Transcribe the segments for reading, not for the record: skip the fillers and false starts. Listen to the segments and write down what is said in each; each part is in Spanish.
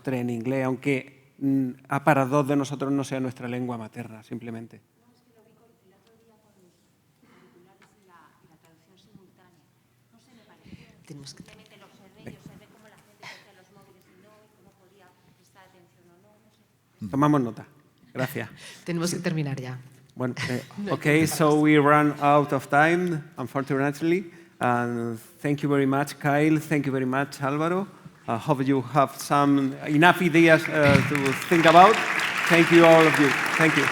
postres en inglés, aunque para dos de nosotros no sea nuestra lengua materna, simplemente. No, es que lo vi el otro día con los titulares y la traducción simultánea. No sé, me pareció. Simplemente lo observé y observé cómo la gente cogía los móviles y no, y cómo podía prestar atención o no, no sé. Tomamos nota. Gracias. Tenemos que terminar ya. Bueno, okay, so we run out of time, unfortunately. And thank you very much, Kyle. Thank you very much, Álvaro. I hope you have some enough ideas to think about. Thank you, all of you. Thank you.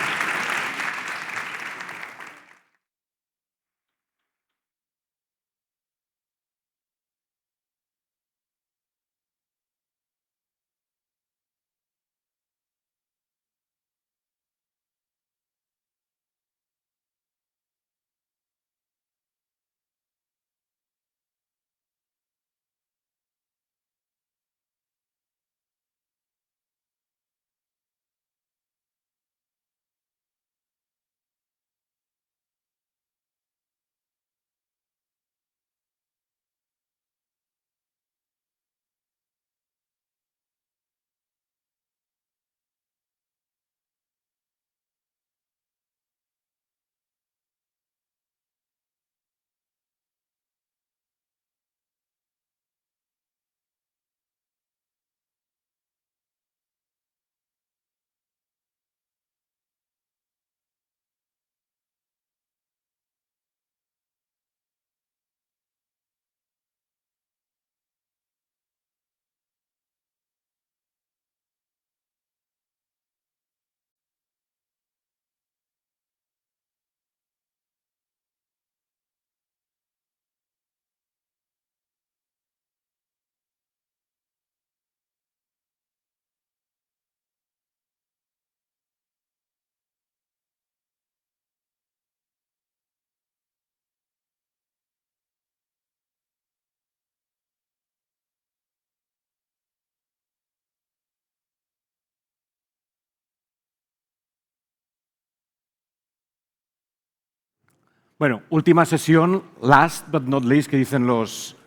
Bueno, última sesión, last but not least, que dicen los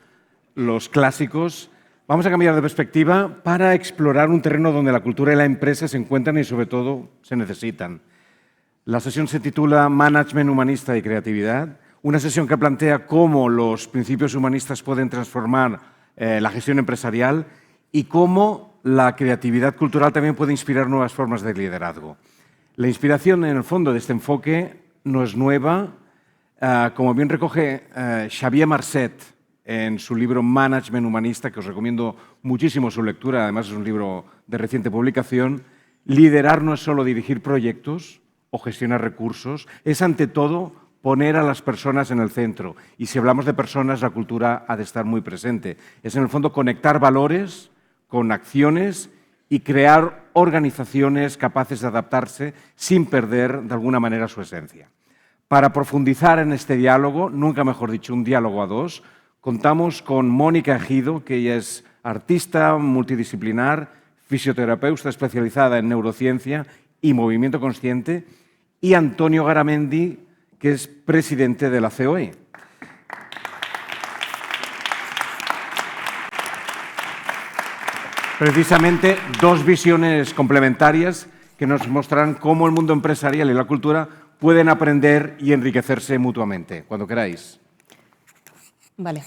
clásicos. Vamos a cambiar de perspectiva para explorar un terreno donde la cultura y la empresa se encuentran y, sobre todo, se necesitan. La sesión se titula Management humanista y creatividad, una sesión que plantea cómo los principios humanistas pueden transformar la gestión empresarial y cómo la creatividad cultural también puede inspirar nuevas formas de liderazgo. La inspiración, en el fondo, de este enfoque no es nueva. Como bien recoge Xavier Marcet en su libro Management humanista, que os recomiendo muchísimo su lectura, además es un libro de reciente publicación, liderar no es solo dirigir proyectos o gestionar recursos, es ante todo poner a las personas en el centro. Y si hablamos de personas, la cultura ha de estar muy presente. Es en el fondo conectar valores con acciones y crear organizaciones capaces de adaptarse sin perder de alguna manera su esencia. Para profundizar en este diálogo, nunca mejor dicho, un diálogo a dos, contamos con Mónica Ejido, que ella es artista multidisciplinar, fisioterapeuta especializada en neurociencia y movimiento consciente, y Antonio Garamendi, que es presidente de la COE. Precisamente dos visiones complementarias que nos mostrarán cómo el mundo empresarial y la cultura pueden aprender y enriquecerse mutuamente. Cuando queráis. Vale.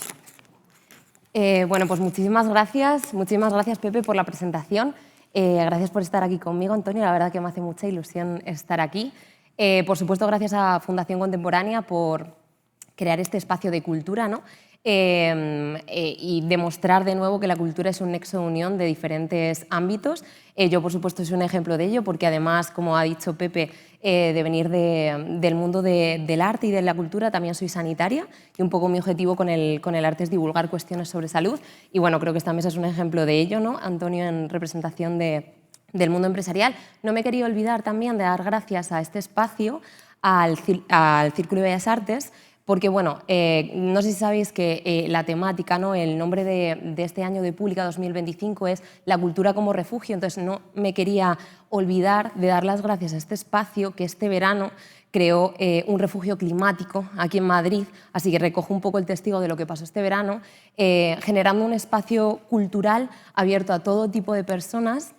Bueno, pues muchísimas gracias Pepe por la presentación. Gracias por estar aquí conmigo, Antonio. La verdad que me hace mucha ilusión estar aquí. Por supuesto, gracias a Fundación Contemporánea por crear este espacio de cultura, ¿no? Y demostrar de nuevo que la cultura es un nexo de unión de diferentes ámbitos. Yo, por supuesto, soy un ejemplo de ello porque, además, como ha dicho Pepe, de venir del mundo del arte y de la cultura, también soy sanitaria y un poco mi objetivo con el arte es divulgar cuestiones sobre salud. Y bueno, creo que esta mesa es un ejemplo de ello, ¿no? Antonio, en representación del mundo empresarial. No me quería olvidar también de dar gracias a este espacio, al Círculo de Bellas Artes, porque, bueno, no sé si sabéis que la temática, ¿no? El nombre de este año de Pública 2025 es La cultura como refugio, entonces no me quería olvidar de dar las gracias a este espacio que este verano creó un refugio climático aquí en Madrid, así que recojo un poco el testigo de lo que pasó este verano, generando un espacio cultural abierto a todo tipo de personas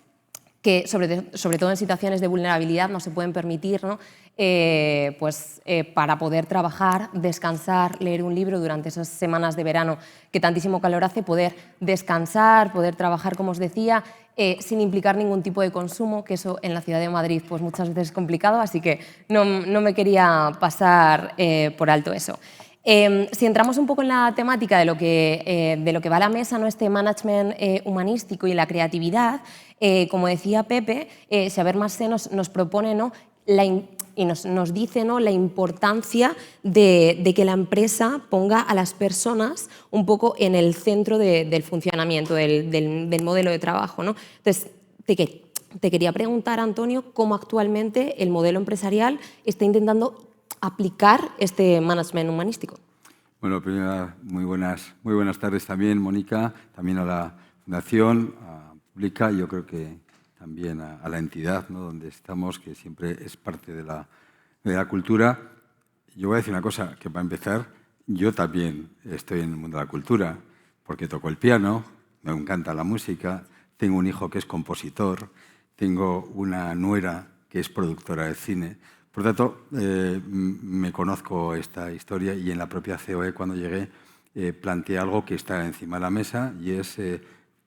que, sobre todo en situaciones de vulnerabilidad, no se pueden permitir, ¿no? Para poder trabajar, descansar, leer un libro durante esas semanas de verano que tantísimo calor hace, poder descansar, poder trabajar, como os decía, sin implicar ningún tipo de consumo, que eso en la ciudad de Madrid pues, muchas veces es complicado, así que no me quería pasar por alto eso. Si entramos un poco en la temática de lo que va a la mesa, ¿no? Este management humanístico y la creatividad, como decía Pepe, Xavier Massé nos propone, ¿no? Y nos dice, ¿no? La importancia de que la empresa ponga a las personas un poco en el centro del funcionamiento, del modelo de trabajo, ¿no? Entonces, te quería preguntar, Antonio, cómo actualmente el modelo empresarial está intentando aplicar este management humanístico. Bueno, primero, muy buenas tardes también, Mónica, también a la Fundación, a Pública, yo creo que también a la entidad, ¿no? Donde estamos, que siempre es parte de la cultura. Yo voy a decir una cosa, que para empezar, yo también estoy en el mundo de la cultura, porque toco el piano, me encanta la música, tengo un hijo que es compositor, tengo una nuera que es productora de cine. Por tanto, me conozco esta historia y en la propia COE, cuando llegué, planteé algo que está encima de la mesa y es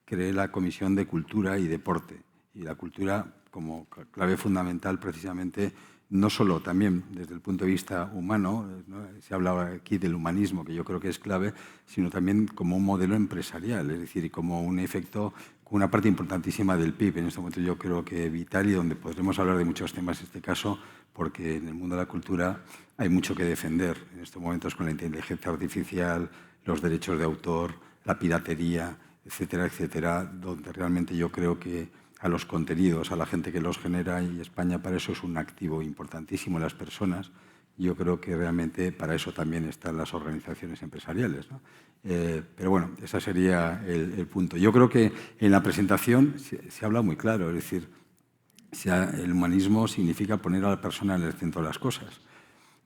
creé la Comisión de Cultura y Deporte. Y la cultura como clave fundamental precisamente, no solo también desde el punto de vista humano, ¿no? Se hablaba aquí del humanismo, que yo creo que es clave, sino también como un modelo empresarial, es decir, como un efecto, con una parte importantísima del PIB. En este momento yo creo que vital y donde podremos hablar de muchos temas en este caso, porque en el mundo de la cultura hay mucho que defender en estos momentos con la inteligencia artificial, los derechos de autor, la piratería, etcétera, etcétera, donde realmente yo creo que a los contenidos, a la gente que los genera, y España para eso es un activo importantísimo en las personas. Yo creo que realmente para eso también están las organizaciones empresariales, ¿no? Pero bueno, ese sería el punto. Yo creo que en la presentación se habla muy claro, es decir, el humanismo significa poner a la persona en el centro de las cosas.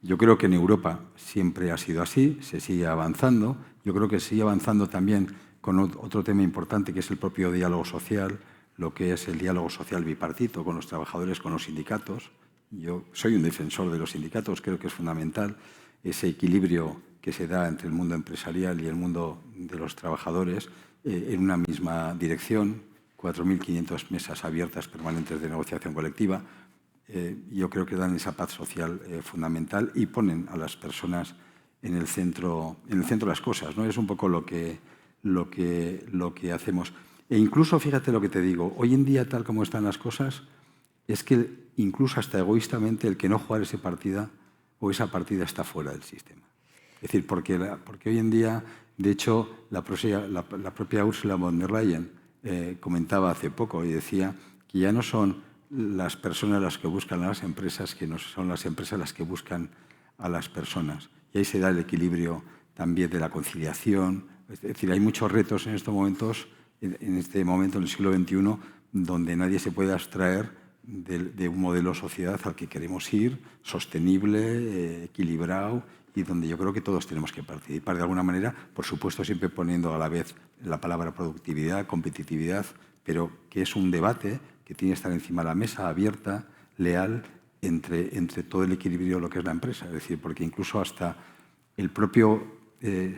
Yo creo que en Europa siempre ha sido así, se sigue avanzando. Yo creo que se sigue avanzando también con otro tema importante, que es el propio diálogo social, lo que es el diálogo social bipartito con los trabajadores, con los sindicatos. Yo soy un defensor de los sindicatos, creo que es fundamental ese equilibrio que se da entre el mundo empresarial y el mundo de los trabajadores en una misma dirección. 4.500 mesas abiertas permanentes de negociación colectiva. Yo creo que dan esa paz social fundamental y ponen a las personas en el centro de las cosas, ¿no? Es un poco lo que hacemos. E incluso, fíjate lo que te digo, hoy en día, tal como están las cosas, es que incluso hasta egoístamente el que no jugar esa partida está fuera del sistema. Es decir, porque hoy en día, de hecho, la propia Ursula von der Leyen comentaba hace poco y decía que ya no son las personas las que buscan a las empresas, que no son las empresas las que buscan a las personas. Y ahí se da el equilibrio también de la conciliación. Es decir, hay muchos retos en estos momentos, en el siglo XXI, donde nadie se puede abstraer de un modelo de sociedad al que queremos ir, sostenible, equilibrado, y donde yo creo que todos tenemos que participar de alguna manera, por supuesto siempre poniendo a la vez la palabra productividad, competitividad, pero que es un debate que tiene que estar encima de la mesa, abierta, leal, entre todo el equilibrio de lo que es la empresa. Es decir, porque incluso hasta el propio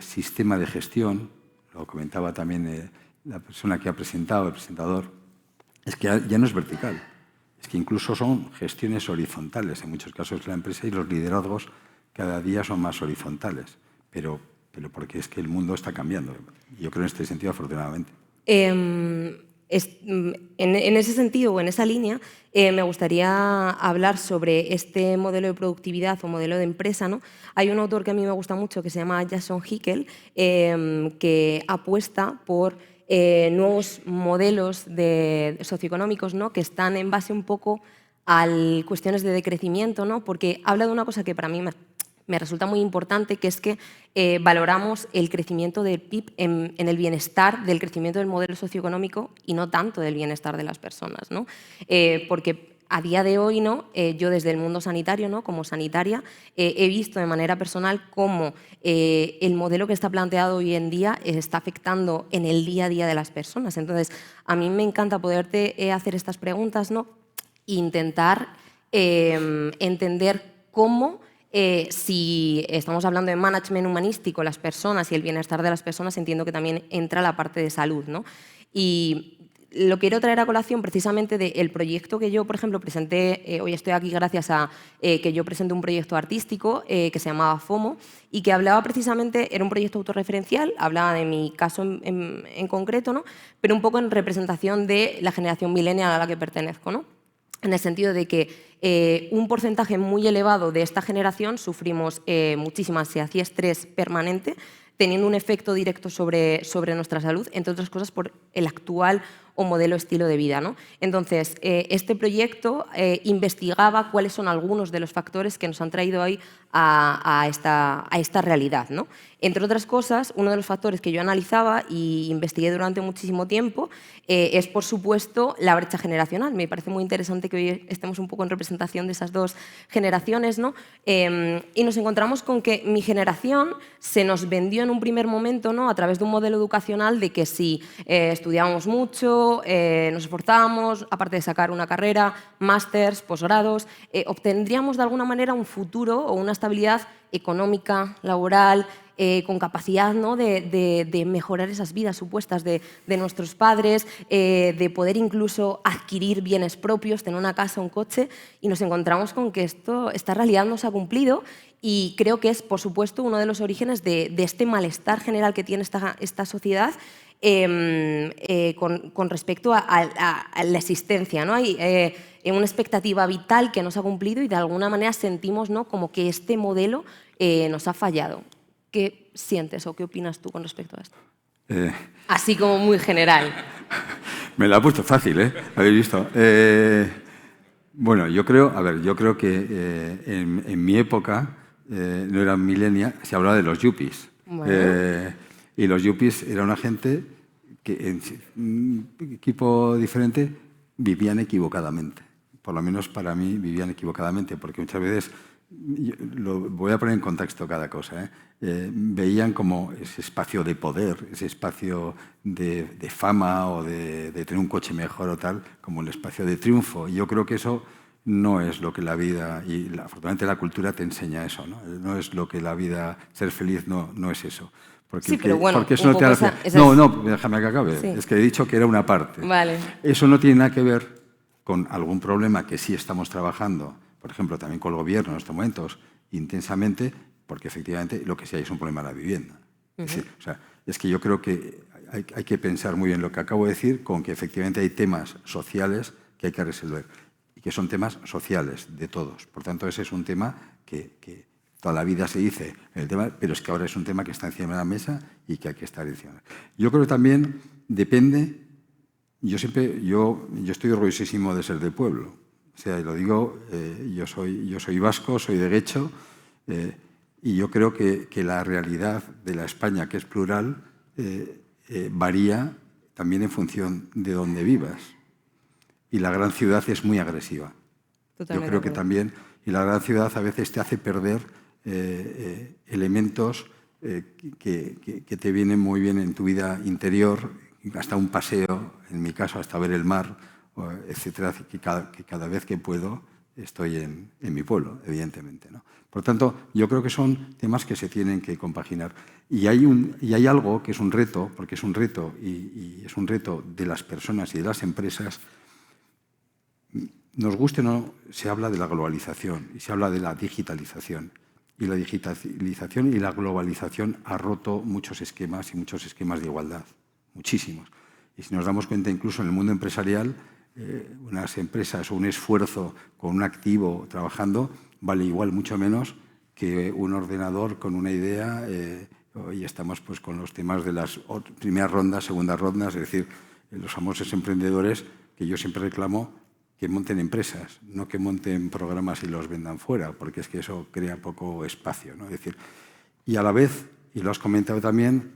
sistema de gestión, lo comentaba también la persona que ha presentado, el presentador, es que ya no es vertical, es que incluso son gestiones horizontales en muchos casos de la empresa y los liderazgos cada día son más horizontales, pero porque es que el mundo está cambiando. Yo creo en este sentido, afortunadamente. En ese sentido o en esa línea, me gustaría hablar sobre este modelo de productividad o modelo de empresa, ¿no? Hay un autor que a mí me gusta mucho que se llama Jason Hickel, que apuesta por nuevos modelos socioeconómicos, ¿no? Que están en base un poco a cuestiones de decrecimiento, ¿no? Porque habla de una cosa que para mí me resulta muy importante, que es que valoramos el crecimiento del PIB en el bienestar del crecimiento del modelo socioeconómico y no tanto del bienestar de las personas, ¿no? Porque a día de hoy, ¿no? Yo desde el mundo sanitario, ¿no? Como sanitaria, he visto de manera personal cómo el modelo que está planteado hoy en día está afectando en el día a día de las personas. Entonces, a mí me encanta poderte hacer estas preguntas, ¿no? E intentar entender cómo, si estamos hablando de management humanístico, las personas y el bienestar de las personas, entiendo que también entra la parte de salud, ¿no? Y lo quiero traer a colación precisamente del proyecto que yo, por ejemplo, presenté. Hoy estoy aquí gracias a que yo presenté un proyecto artístico que se llamaba FOMO y que hablaba precisamente, era un proyecto autorreferencial, hablaba de mi caso en concreto, ¿no? Pero un poco en representación de la generación millennial a la que pertenezco, ¿no? En el sentido de que un porcentaje muy elevado de esta generación sufrimos muchísima ansiedad y estrés permanente, teniendo un efecto directo sobre nuestra salud, entre otras cosas por el actual o modelo estilo de vida, ¿no? Entonces, este proyecto investigaba cuáles son algunos de los factores que nos han traído hoy a esta realidad, ¿no? Entre otras cosas, uno de los factores que yo analizaba y investigué durante muchísimo tiempo es, por supuesto, la brecha generacional. Me parece muy interesante que hoy estemos un poco en representación de esas dos generaciones, ¿no? Y nos encontramos con que mi generación se nos vendió en un primer momento, ¿no? A través de un modelo educacional de que si estudiábamos mucho, nos esforzábamos, aparte de sacar una carrera, másters, posgrados, obtendríamos de alguna manera un futuro o una estabilidad económica, laboral, con capacidad, ¿no? de mejorar esas vidas supuestas de nuestros padres, de poder incluso adquirir bienes propios, tener una casa, un coche, y nos encontramos con que esta realidad no se ha cumplido. Y creo que es, por supuesto, uno de los orígenes de este malestar general que tiene esta sociedad con respecto a la existencia, ¿no? Hay una expectativa vital que no se ha cumplido y de alguna manera sentimos, ¿no? como que este modelo nos ha fallado. ¿Qué sientes o qué opinas tú con respecto a esto? Así como muy general. Me la ha puesto fácil, ¿eh? ¿Habéis visto? Bueno, yo creo que en mi época, no era millennial, se hablaba de los yuppies. Bueno. Y los yuppies era una gente que en un equipo diferente vivían equivocadamente. Por lo menos para mí vivían equivocadamente, porque muchas veces, voy a poner en contexto cada cosa, veían como ese espacio de poder, ese espacio de fama o de tener un coche mejor o tal, como el espacio de triunfo. Y yo creo que eso no es lo que la vida, y afortunadamente la cultura te enseña eso, ¿no? No es lo que la vida, ser feliz no es eso. Porque, sí, pero bueno, porque eso no te hace... No, déjame que acabe. Sí. Es que he dicho que era una parte. Vale. Eso no tiene nada que ver con algún problema que sí estamos trabajando, por ejemplo, también con el gobierno en estos momentos, intensamente, porque efectivamente lo que sí hay es un problema de la vivienda. Es que yo creo que hay que pensar muy bien lo que acabo de decir, con que efectivamente hay temas sociales que hay que resolver, y que son temas sociales de todos. Por tanto, ese es un tema que toda la vida se dice, el tema, pero es que ahora es un tema que está encima de la mesa y que hay que estar encima. Yo creo que también depende, yo estoy orgullosísimo de ser del pueblo. O sea, lo digo, yo soy vasco, soy de Guecho, y yo creo que la realidad de la España, que es plural, varía también en función de dónde vivas. Y la gran ciudad es muy agresiva. Totalmente. Yo creo que también, y la gran ciudad a veces te hace perder elementos que te vienen muy bien en tu vida interior, hasta un paseo, en mi caso hasta ver el mar, etcétera, que cada vez que puedo estoy en mi pueblo, evidentemente, ¿no? Por tanto, yo creo que son temas que se tienen que compaginar. Y hay algo que es un reto, porque es un reto y es un reto de las personas y de las empresas. Nos guste o no, se habla de la globalización y se habla de la digitalización. Y la digitalización y la globalización ha roto muchos esquemas y muchos esquemas de igualdad, muchísimos. Y si nos damos cuenta, incluso en el mundo empresarial, unas empresas o un esfuerzo con un activo trabajando vale igual mucho menos que un ordenador con una idea. Hoy estamos pues, con los temas de las primeras rondas, segundas rondas, es decir, los famosos emprendedores que yo siempre reclamo que monten empresas, no que monten programas y los vendan fuera, porque es que eso crea poco espacio, ¿no? Es decir, y a la vez, y lo has comentado también,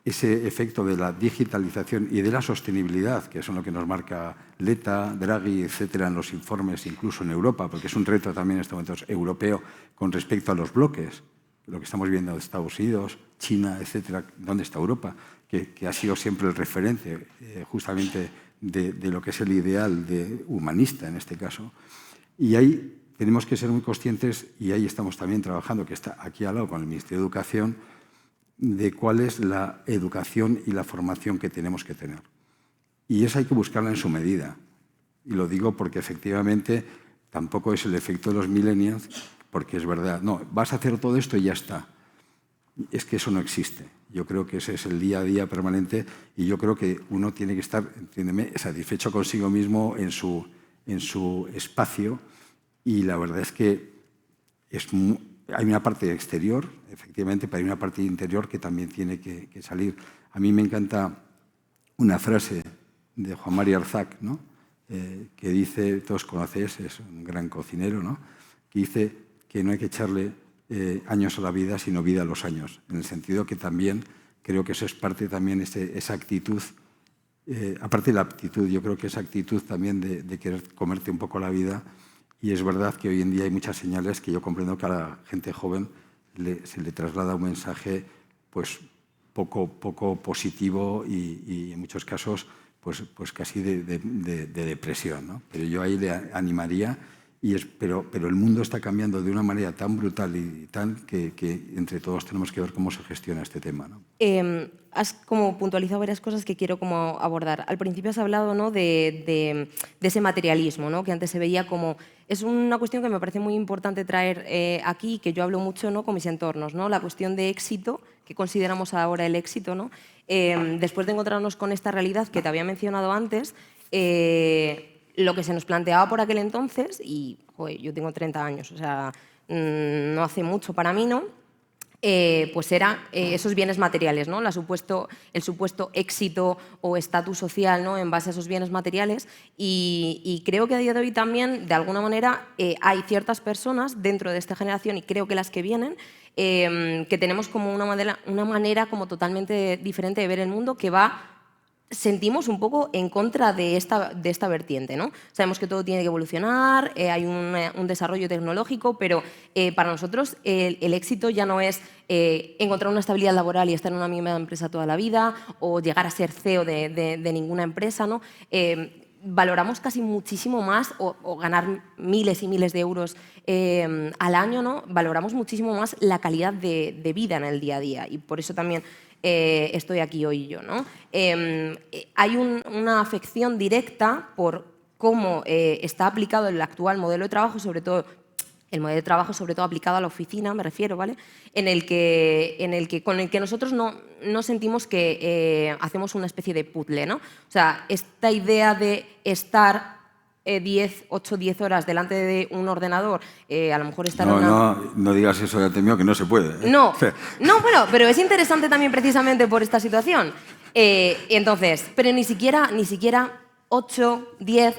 ese efecto de la digitalización y de la sostenibilidad, que es lo que nos marca Letta, Draghi, etcétera, en los informes, incluso en Europa, porque es un reto también en estos momentos europeo con respecto a los bloques, lo que estamos viendo de Estados Unidos, China, etcétera, ¿dónde está Europa? Que ha sido siempre el referente justamente de lo que es el ideal humanista en este caso. Y ahí tenemos que ser muy conscientes, y ahí estamos también trabajando, que está aquí al lado con el Ministerio de Educación, de cuál es la educación y la formación que tenemos que tener. Y esa hay que buscarla en su medida. Y lo digo porque efectivamente tampoco es el efecto de los millennials, porque es verdad, no, vas a hacer todo esto y ya está. Es que eso no existe. Yo creo que ese es el día a día permanente y yo creo que uno tiene que estar, entiéndeme, satisfecho consigo mismo en su espacio, y la verdad es que hay una parte exterior, efectivamente, pero hay una parte interior que también tiene que salir. A mí me encanta una frase de Juan Mari Arzac, ¿no? Que dice, todos conocéis, es un gran cocinero, ¿no? Que dice que no hay que echarle años a la vida, sino vida a los años. En el sentido que también creo que eso es parte también, esa actitud, aparte de la aptitud, yo creo que esa actitud también de querer comerte un poco la vida. Y es verdad que hoy en día hay muchas señales que yo comprendo que a la gente joven se le traslada un mensaje pues, poco positivo y en muchos casos pues casi de depresión, ¿no? Pero yo ahí le animaría, pero el mundo está cambiando de una manera tan brutal y tan que entre todos tenemos que ver cómo se gestiona este tema, ¿no? Has como puntualizado varias cosas que quiero como abordar. Al principio has hablado, ¿no? de ese materialismo, ¿no? Que antes se veía como... Es una cuestión que me parece muy importante traer aquí, que yo hablo mucho, ¿no? Con mis entornos, ¿no? La cuestión de éxito, que consideramos ahora el éxito, ¿no? Después de encontrarnos con esta realidad que te había mencionado antes, lo que se nos planteaba por aquel entonces, y joder, yo tengo 30 años, o sea, no hace mucho para mí, ¿no? Pues era esos bienes materiales, ¿no? El supuesto éxito o estatus social, ¿no? En base a esos bienes materiales, y creo que a día de hoy también, de alguna manera, hay ciertas personas dentro de esta generación, y creo que las que vienen, que tenemos como una manera como totalmente diferente de ver el mundo, que sentimos un poco en contra de esta vertiente, ¿no? Sabemos que todo tiene que evolucionar, hay un desarrollo tecnológico, pero para nosotros el éxito ya no es encontrar una estabilidad laboral y estar en una misma empresa toda la vida, o llegar a ser CEO de ninguna empresa, ¿no? Valoramos casi muchísimo más, o ganar miles y miles de euros al año, ¿no? Valoramos muchísimo más la calidad de vida en el día a día, y por eso también estoy aquí hoy yo, ¿no? Hay una afección directa por cómo está aplicado el actual modelo de trabajo, sobre todo el modelo de trabajo sobre todo aplicado a la oficina, me refiero, ¿vale? Con el que nosotros no sentimos que hacemos una especie de puzzle, ¿no? O sea, esta idea de estar 8 o 10 horas delante de un ordenador, a lo mejor estar No digas eso, ya te mío, que no se puede, ¿eh? No, bueno, pero es interesante también precisamente por esta situación. Entonces, pero ni siquiera 8, 10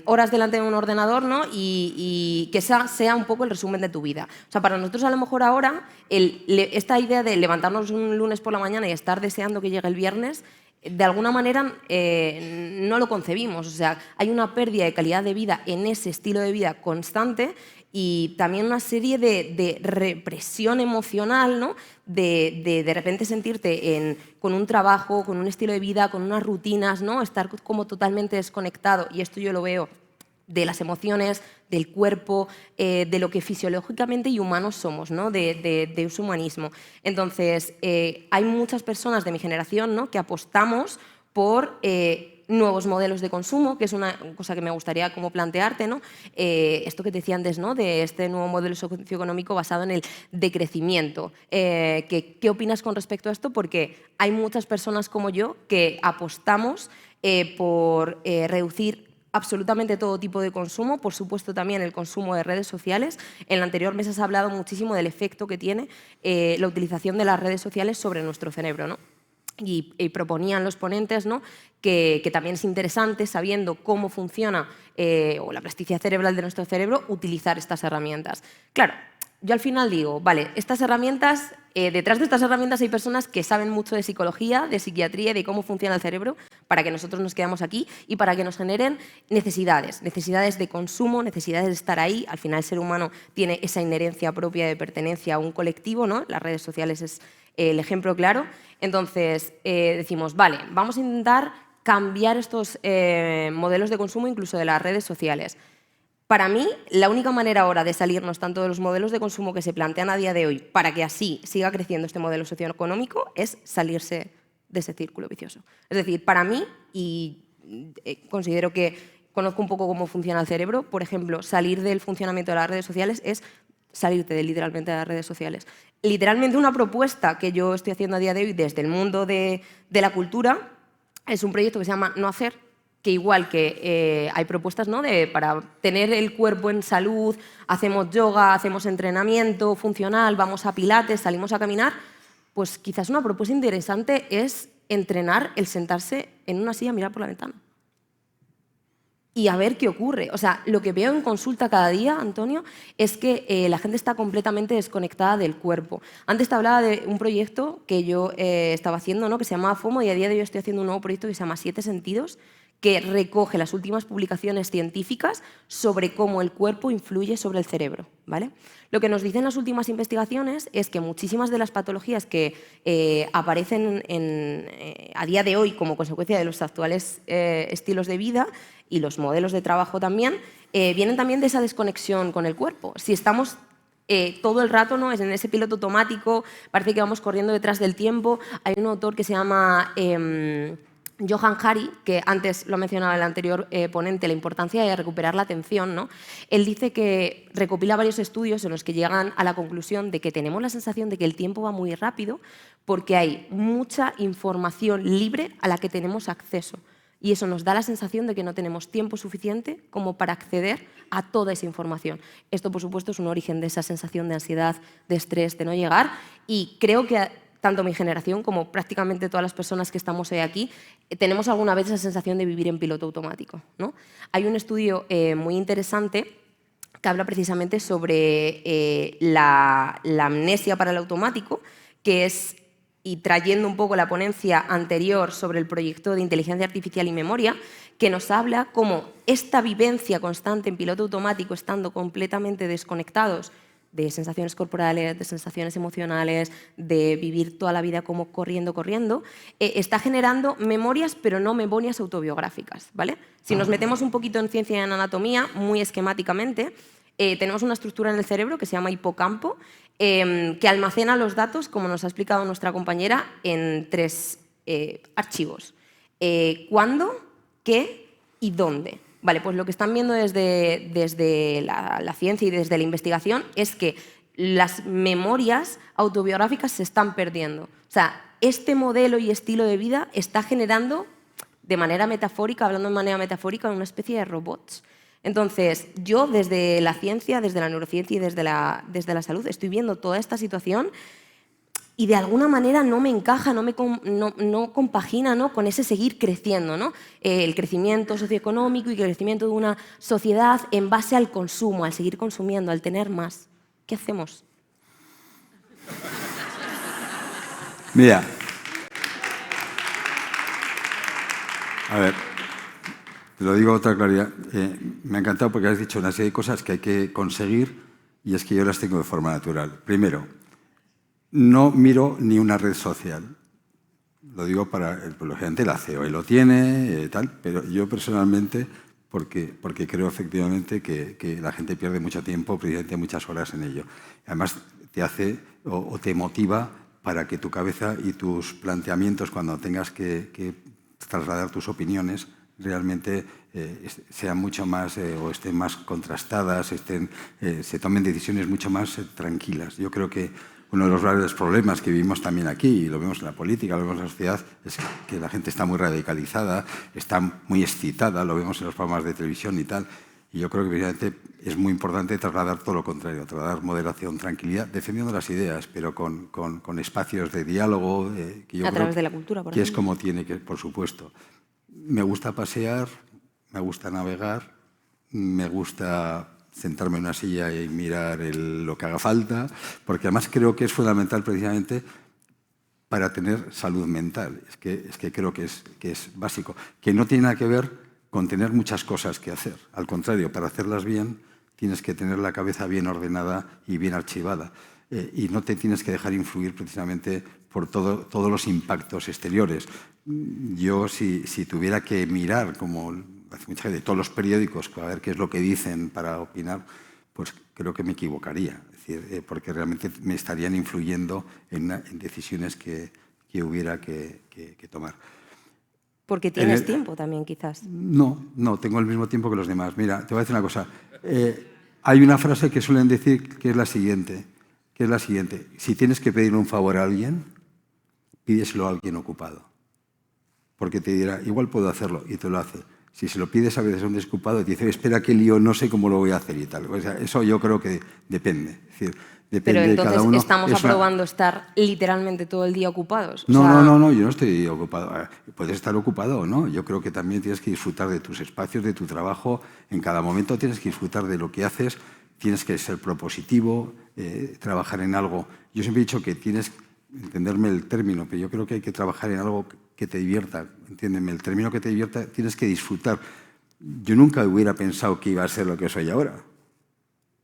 horas delante de un ordenador, ¿no? Y que sea un poco el resumen de tu vida. O sea, para nosotros a lo mejor ahora esta idea de levantarnos un lunes por la mañana y estar deseando que llegue el viernes, de alguna manera no lo concebimos. O sea, hay una pérdida de calidad de vida en ese estilo de vida constante, y también una serie de represión emocional, ¿no? De repente sentirte con un trabajo, con un estilo de vida, con unas rutinas, ¿no? Estar como totalmente desconectado, y esto yo lo veo de las emociones, del cuerpo, de lo que fisiológicamente y humanos somos, ¿no? de ese humanismo. Entonces, hay muchas personas de mi generación, ¿no? Que apostamos por nuevos modelos de consumo, que es una cosa que me gustaría como plantearte, ¿no? Esto que te decía antes, ¿no? De este nuevo modelo socioeconómico basado en el decrecimiento. ¿Qué opinas con respecto a esto? Porque hay muchas personas como yo que apostamos por reducir absolutamente todo tipo de consumo, por supuesto también el consumo de redes sociales. En la anterior mesa se ha hablado muchísimo del efecto que tiene la utilización de las redes sociales sobre nuestro cerebro, ¿no? y proponían los ponentes, ¿no?, que también es interesante, sabiendo cómo funciona o la plasticidad cerebral de nuestro cerebro, utilizar estas herramientas. Claro, yo al final digo, vale, estas herramientas, detrás de estas herramientas hay personas que saben mucho de psicología, de psiquiatría y de cómo funciona el cerebro para que nosotros nos quedamos aquí y para que nos generen necesidades de consumo, necesidades de estar ahí. Al final el ser humano tiene esa inherencia propia de pertenencia a un colectivo, ¿no? Las redes sociales es el ejemplo claro. Entonces decimos, vale, vamos a intentar cambiar estos modelos de consumo incluso de las redes sociales. Para mí, la única manera ahora de salirnos tanto de los modelos de consumo que se plantean a día de hoy para que así siga creciendo este modelo socioeconómico es salirse de ese círculo vicioso. Es decir, para mí, y considero que conozco un poco cómo funciona el cerebro, por ejemplo, salir del funcionamiento de las redes sociales es salirte literalmente de las redes sociales. Literalmente una propuesta que yo estoy haciendo a día de hoy desde el mundo de la cultura es un proyecto que se llama No Hacer, que igual que hay propuestas, ¿no?, para tener el cuerpo en salud, hacemos yoga, hacemos entrenamiento funcional, vamos a pilates, salimos a caminar, pues quizás una propuesta interesante es entrenar el sentarse en una silla a mirar por la ventana. Y a ver qué ocurre. O sea, lo que veo en consulta cada día, Antonio, es que la gente está completamente desconectada del cuerpo. Antes te hablaba de un proyecto que yo estaba haciendo, ¿no?, que se llamaba FOMO, y a día de hoy estoy haciendo un nuevo proyecto que se llama 7 Sentidos, que recoge las últimas publicaciones científicas sobre cómo el cuerpo influye sobre el cerebro, ¿vale? Lo que nos dicen las últimas investigaciones es que muchísimas de las patologías que aparecen a día de hoy como consecuencia de los actuales estilos de vida y los modelos de trabajo también, vienen también de esa desconexión con el cuerpo. Si estamos todo el rato, ¿no?, en ese piloto automático, parece que vamos corriendo detrás del tiempo. Hay un autor que se llama Johann Hari, que antes lo mencionaba el anterior ponente, la importancia de recuperar la atención, ¿no? Él dice que recopila varios estudios en los que llegan a la conclusión de que tenemos la sensación de que el tiempo va muy rápido porque hay mucha información libre a la que tenemos acceso. Y eso nos da la sensación de que no tenemos tiempo suficiente como para acceder a toda esa información. Esto, por supuesto, es un origen de esa sensación de ansiedad, de estrés, de no llegar. Y creo que tanto mi generación como prácticamente todas las personas que estamos hoy aquí tenemos alguna vez esa sensación de vivir en piloto automático, ¿no? Hay un estudio muy interesante que habla precisamente sobre la amnesia para el automático, que es, y trayendo un poco la ponencia anterior sobre el proyecto de inteligencia artificial y memoria, que nos habla cómo esta vivencia constante en piloto automático, estando completamente desconectados de sensaciones corporales, de sensaciones emocionales, de vivir toda la vida como corriendo, está generando memorias, pero no memorias autobiográficas, ¿vale? Si nos metemos un poquito en ciencia y en anatomía, muy esquemáticamente, tenemos una estructura en el cerebro que se llama hipocampo, que almacena los datos, como nos ha explicado nuestra compañera, en 3 archivos. ¿Cuándo?, ¿qué? ¿Y dónde? Vale, pues lo que están viendo desde la ciencia y desde la investigación es que las memorias autobiográficas se están perdiendo. O sea, este modelo y estilo de vida está generando, de manera metafórica, hablando de manera metafórica, una especie de robots. Entonces, yo desde la ciencia, desde la neurociencia y desde la salud, estoy viendo toda esta situación y de alguna manera no me encaja, no compagina, ¿no?, con ese seguir creciendo, ¿no? El crecimiento socioeconómico y el crecimiento de una sociedad en base al consumo, al seguir consumiendo, al tener más. ¿Qué hacemos? Mira, a ver, te lo digo con otra claridad. Me ha encantado porque has dicho una serie de cosas que hay que conseguir y es que yo las tengo de forma natural. Primero, no miro ni una red social. Lo digo para, lógicamente, la COE lo tiene, tal, pero yo personalmente, porque creo efectivamente que la gente pierde mucho tiempo, precisamente muchas horas en ello. Además, te hace o te motiva para que tu cabeza y tus planteamientos, cuando tengas que trasladar tus opiniones, realmente sean mucho más o estén más contrastadas, se tomen decisiones mucho más tranquilas. Yo creo que uno de los grandes problemas que vivimos también aquí, y lo vemos en la política, lo vemos en la sociedad, es que la gente está muy radicalizada, está muy excitada, lo vemos en los programas de televisión y tal, Y yo creo que precisamente es muy importante trasladar todo lo contrario, trasladar moderación, tranquilidad, defendiendo las ideas, pero con espacios de diálogo. Que yo A creo través de la cultura, por que es ejemplo. como tiene que, por supuesto. Me gusta pasear, me gusta navegar, me gusta sentarme en una silla y mirar lo que haga falta, porque además creo que es fundamental precisamente para tener salud mental. Es que creo que es básico, que no tiene nada que ver con tener muchas cosas que hacer. Al contrario, para hacerlas bien tienes que tener la cabeza bien ordenada y bien archivada. Y no te tienes que dejar influir precisamente por todos los impactos exteriores. Yo, si tuviera que mirar, como hace mucha gente, todos los periódicos, a ver qué es lo que dicen para opinar, pues creo que me equivocaría. Es decir, porque realmente me estarían influyendo en decisiones que hubiera que tomar. Porque tienes tiempo también, quizás. No, tengo el mismo tiempo que los demás. Mira, te voy a decir una cosa. Hay una frase que suelen decir que es la siguiente. Si tienes que pedir un favor a alguien, pídeselo a alguien ocupado. Porque te dirá, igual puedo hacerlo, y te lo hace. Si se lo pides a veces a un desocupado, te dice, espera que lío, no sé cómo lo voy a hacer y tal. O sea, eso yo creo que depende. Es decir, depende Pero de cada entonces uno. estamos aprobando estar literalmente todo el día ocupados. O No, sea, no, yo no estoy ocupado. Puedes estar ocupado o no. Yo creo que también tienes que disfrutar de tus espacios, de tu trabajo. En cada momento tienes que disfrutar de lo que haces, tienes que ser propositivo, trabajar en algo. Yo siempre he dicho que tienes que entenderme el término, pero yo creo que hay que trabajar en algo que te divierta. Entiéndeme, el término que te divierta tienes que disfrutar. Yo nunca hubiera pensado que iba a ser lo que soy ahora.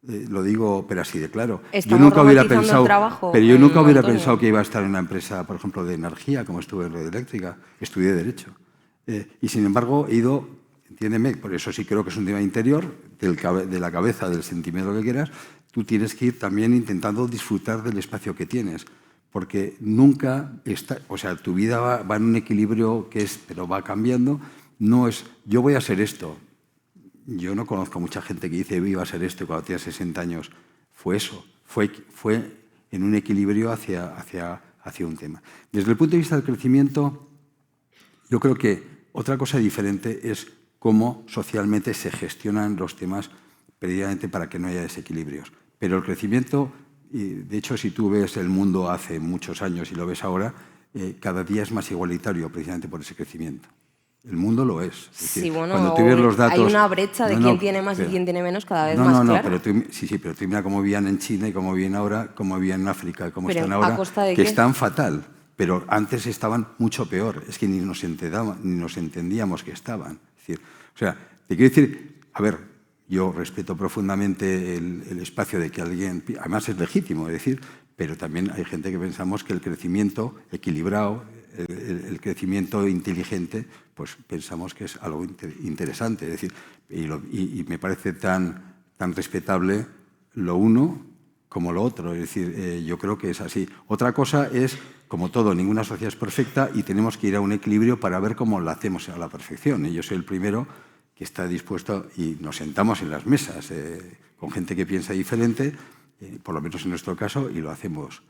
Lo digo, pero así de claro. Estamos Yo nunca hubiera romantizando el pensado, trabajo, pero yo nunca hubiera Antonio. pensado que iba a estar en una empresa, por ejemplo, de energía, como estuve en Red Eléctrica. Estudié Derecho. Y sin embargo, he ido, entiéndeme, por eso sí creo que es un tema interior, de la cabeza, del sentimiento que quieras. Tú tienes que ir también intentando disfrutar del espacio que tienes. Porque nunca está, o sea, tu vida va en un equilibrio pero va cambiando. No es, yo voy a ser esto. Yo no conozco mucha gente que dice, iba a ser esto y cuando tenía 60 años. Fue eso, fue en un equilibrio hacia un tema. Desde el punto de vista del crecimiento, yo creo que otra cosa diferente es cómo socialmente se gestionan los temas precisamente para que no haya desequilibrios. Pero el crecimiento, y de hecho, si tú ves el mundo hace muchos años y lo ves ahora, cada día es más igualitario precisamente por ese crecimiento. El mundo lo es. Es decir, sí, bueno, cuando tú ves los datos, hay una brecha de quién tiene más y quién tiene menos cada vez más clara. Pero pero tú mira cómo vivían en China y cómo viven ahora, cómo vivían en África, cómo Pero, están ahora, ¿a costa de que qué? están fatal. Pero antes estaban mucho peor. Es que ni nos entendíamos que estaban. Es decir, o sea, te quiero decir, a ver, yo respeto profundamente el espacio de que alguien, además es legítimo, es decir, pero también hay gente que pensamos que el crecimiento equilibrado, el crecimiento inteligente, pues pensamos que es algo interesante. Es decir, y me parece tan respetable lo uno como lo otro. Es decir, yo creo que es así. Otra cosa es, como todo, ninguna sociedad es perfecta y tenemos que ir a un equilibrio para ver cómo la hacemos a la perfección. Y yo soy el primero que está dispuesto, y nos sentamos en las mesas con gente que piensa diferente, por lo menos en nuestro caso, y lo hacemos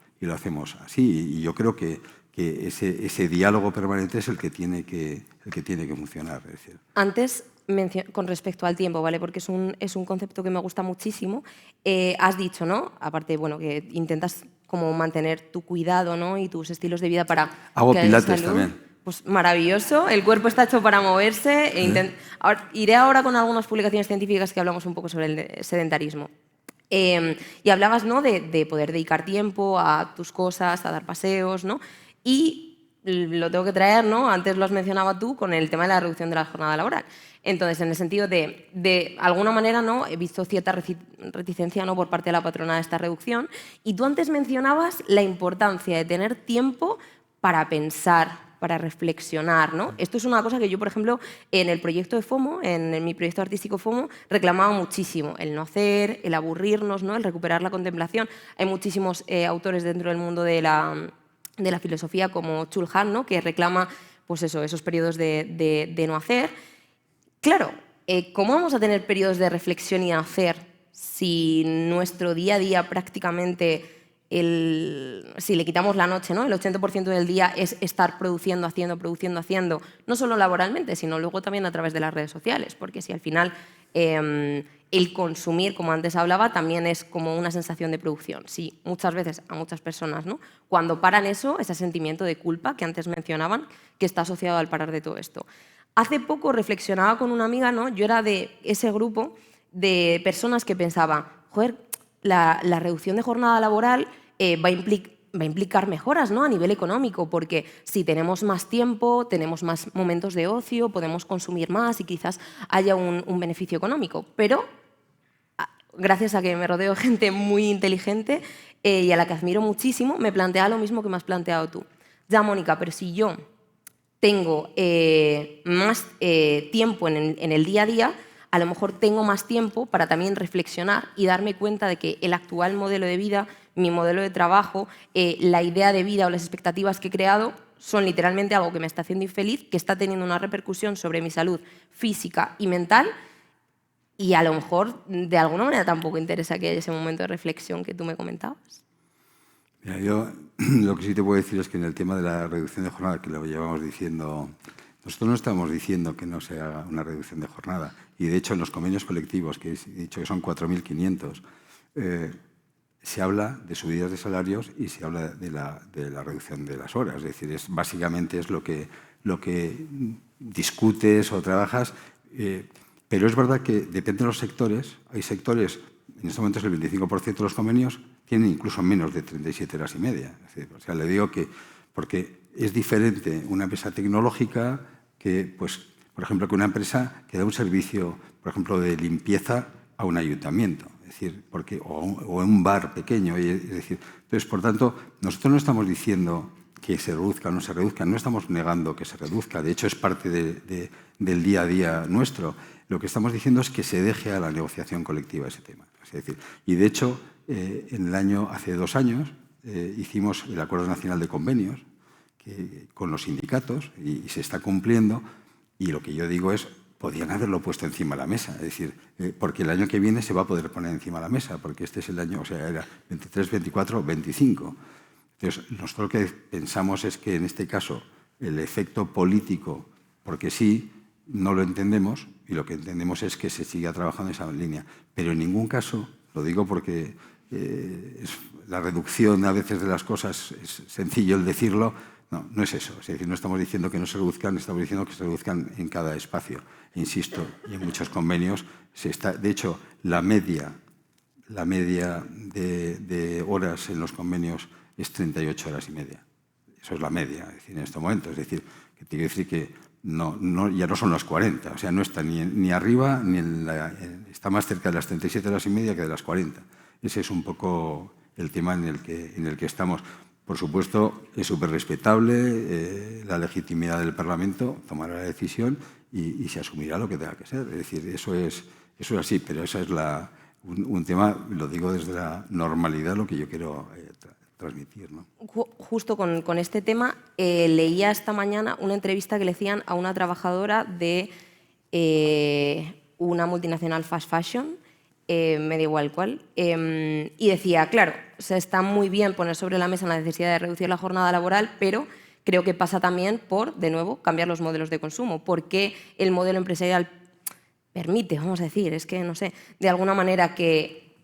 así. Y yo creo que ese diálogo permanente es el que tiene que funcionar. Es decir. Antes, con respecto al tiempo, ¿vale? Porque es un concepto que me gusta muchísimo. Has dicho, ¿no? Aparte, bueno, que intentas como mantener tu cuidado, ¿no? Y tus estilos de vida para... Hago que haya pilates salud. también. Pues maravilloso, el cuerpo está hecho para moverse. Iré ahora con algunas publicaciones científicas que hablamos un poco sobre el sedentarismo. Y hablabas, ¿no? de poder dedicar tiempo a tus cosas, a dar paseos, ¿no? Y lo tengo que traer, ¿no? Antes lo has mencionado tú con el tema de la reducción de la jornada laboral. Entonces, en el sentido de alguna manera, ¿no? He visto cierta reticencia, ¿no? por parte de la patronal de esta reducción. Y tú antes mencionabas la importancia de tener tiempo para pensar, para reflexionar, ¿no? Esto es una cosa que yo, por ejemplo, en el proyecto de FOMO, en mi proyecto artístico FOMO, reclamaba muchísimo. El no hacer, el aburrirnos, ¿no? El recuperar la contemplación. Hay muchísimos autores dentro del mundo de la filosofía, como Chul Han, ¿no? que reclama pues eso, esos periodos de no hacer. Claro, ¿cómo vamos a tener periodos de reflexión y hacer si nuestro día a día prácticamente... si le quitamos la noche, ¿no? El 80% del día es estar produciendo, haciendo, no solo laboralmente, sino luego también a través de las redes sociales, porque si al final el consumir, como antes hablaba, también es como una sensación de producción. Sí, muchas veces a muchas personas, ¿no? Cuando paran eso, ese sentimiento de culpa que antes mencionaban, que está asociado al parar de todo esto. Hace poco reflexionaba con una amiga, ¿no? Yo era de ese grupo de personas que pensaban, joder, la reducción de jornada laboral va a implicar mejoras, ¿no? A nivel económico, porque si tenemos más tiempo, tenemos más momentos de ocio, podemos consumir más y quizás haya un beneficio económico. Pero gracias a que me rodeo de gente muy inteligente y a la que admiro muchísimo, me plantea lo mismo que me has planteado tú. Ya, Mónica, pero si yo tengo más tiempo en el día a día, a lo mejor tengo más tiempo para también reflexionar y darme cuenta de que el actual modelo de vida, mi modelo de trabajo, la idea de vida o las expectativas que he creado son literalmente algo que me está haciendo infeliz, que está teniendo una repercusión sobre mi salud física y mental. Y a lo mejor, de alguna manera, tampoco interesa que haya ese momento de reflexión que tú me comentabas. Mira, yo lo que sí te puedo decir es que en el tema de la reducción de jornada, que lo llevamos diciendo, nosotros no estamos diciendo que no se haga una reducción de jornada. Y de hecho, en los convenios colectivos, que he dicho que son 4.500, se habla de subidas de salarios y se habla de la reducción de las horas. Es decir, básicamente es lo que discutes o trabajas. Pero es verdad que depende de los sectores. Hay sectores, en este momento es el 25% de los convenios, tienen incluso menos de 37 horas y media. Es decir, o sea, le digo que, porque es diferente una empresa tecnológica que, pues, por ejemplo, que una empresa que da un servicio, por ejemplo, de limpieza a un ayuntamiento. Es decir, o un bar pequeño. Es decir, entonces, por tanto, nosotros no estamos diciendo que se reduzca o no se reduzca, no estamos negando que se reduzca. De hecho, es parte del día a día nuestro. Lo que estamos diciendo es que se deje a la negociación colectiva ese tema. Es decir, y de hecho, hace 2 años, hicimos el Acuerdo Nacional de Convenios con los sindicatos y se está cumpliendo. Y lo que yo digo es, podían haberlo puesto encima de la mesa. Es decir, porque el año que viene se va a poder poner encima de la mesa, porque este es el año, o sea, era 23, 24, 25. Entonces, nosotros lo que pensamos es que en este caso el efecto político, porque sí, no lo entendemos y lo que entendemos es que se siga trabajando en esa línea. Pero en ningún caso, lo digo porque la reducción a veces de las cosas es sencillo el decirlo, no es eso. Es decir, no estamos diciendo que no se reduzcan, estamos diciendo que se reduzcan en cada espacio. Insisto, y en muchos convenios de hecho, la media de horas en los convenios es 38 horas y media. Eso es la media, es decir, en este momento. Es decir, que tiene que decir que ya no son las 40, o sea, no está ni arriba, está más cerca de las 37 horas y media que de las 40. Ese es un poco el tema en el que estamos. Por supuesto, es súper respetable la legitimidad del Parlamento, tomará la decisión y se asumirá lo que tenga que ser. Es decir, eso es así, pero esa es un tema, lo digo desde la normalidad, lo que yo quiero transmitir, ¿no? Justo con este tema, leía esta mañana una entrevista que le hacían a una trabajadora de una multinacional fast fashion, me da igual cuál, y decía, claro, o sea, está muy bien poner sobre la mesa la necesidad de reducir la jornada laboral, pero creo que pasa también por, de nuevo, cambiar los modelos de consumo. Porque el modelo empresarial permite, vamos a decir, es que, no sé, de alguna manera que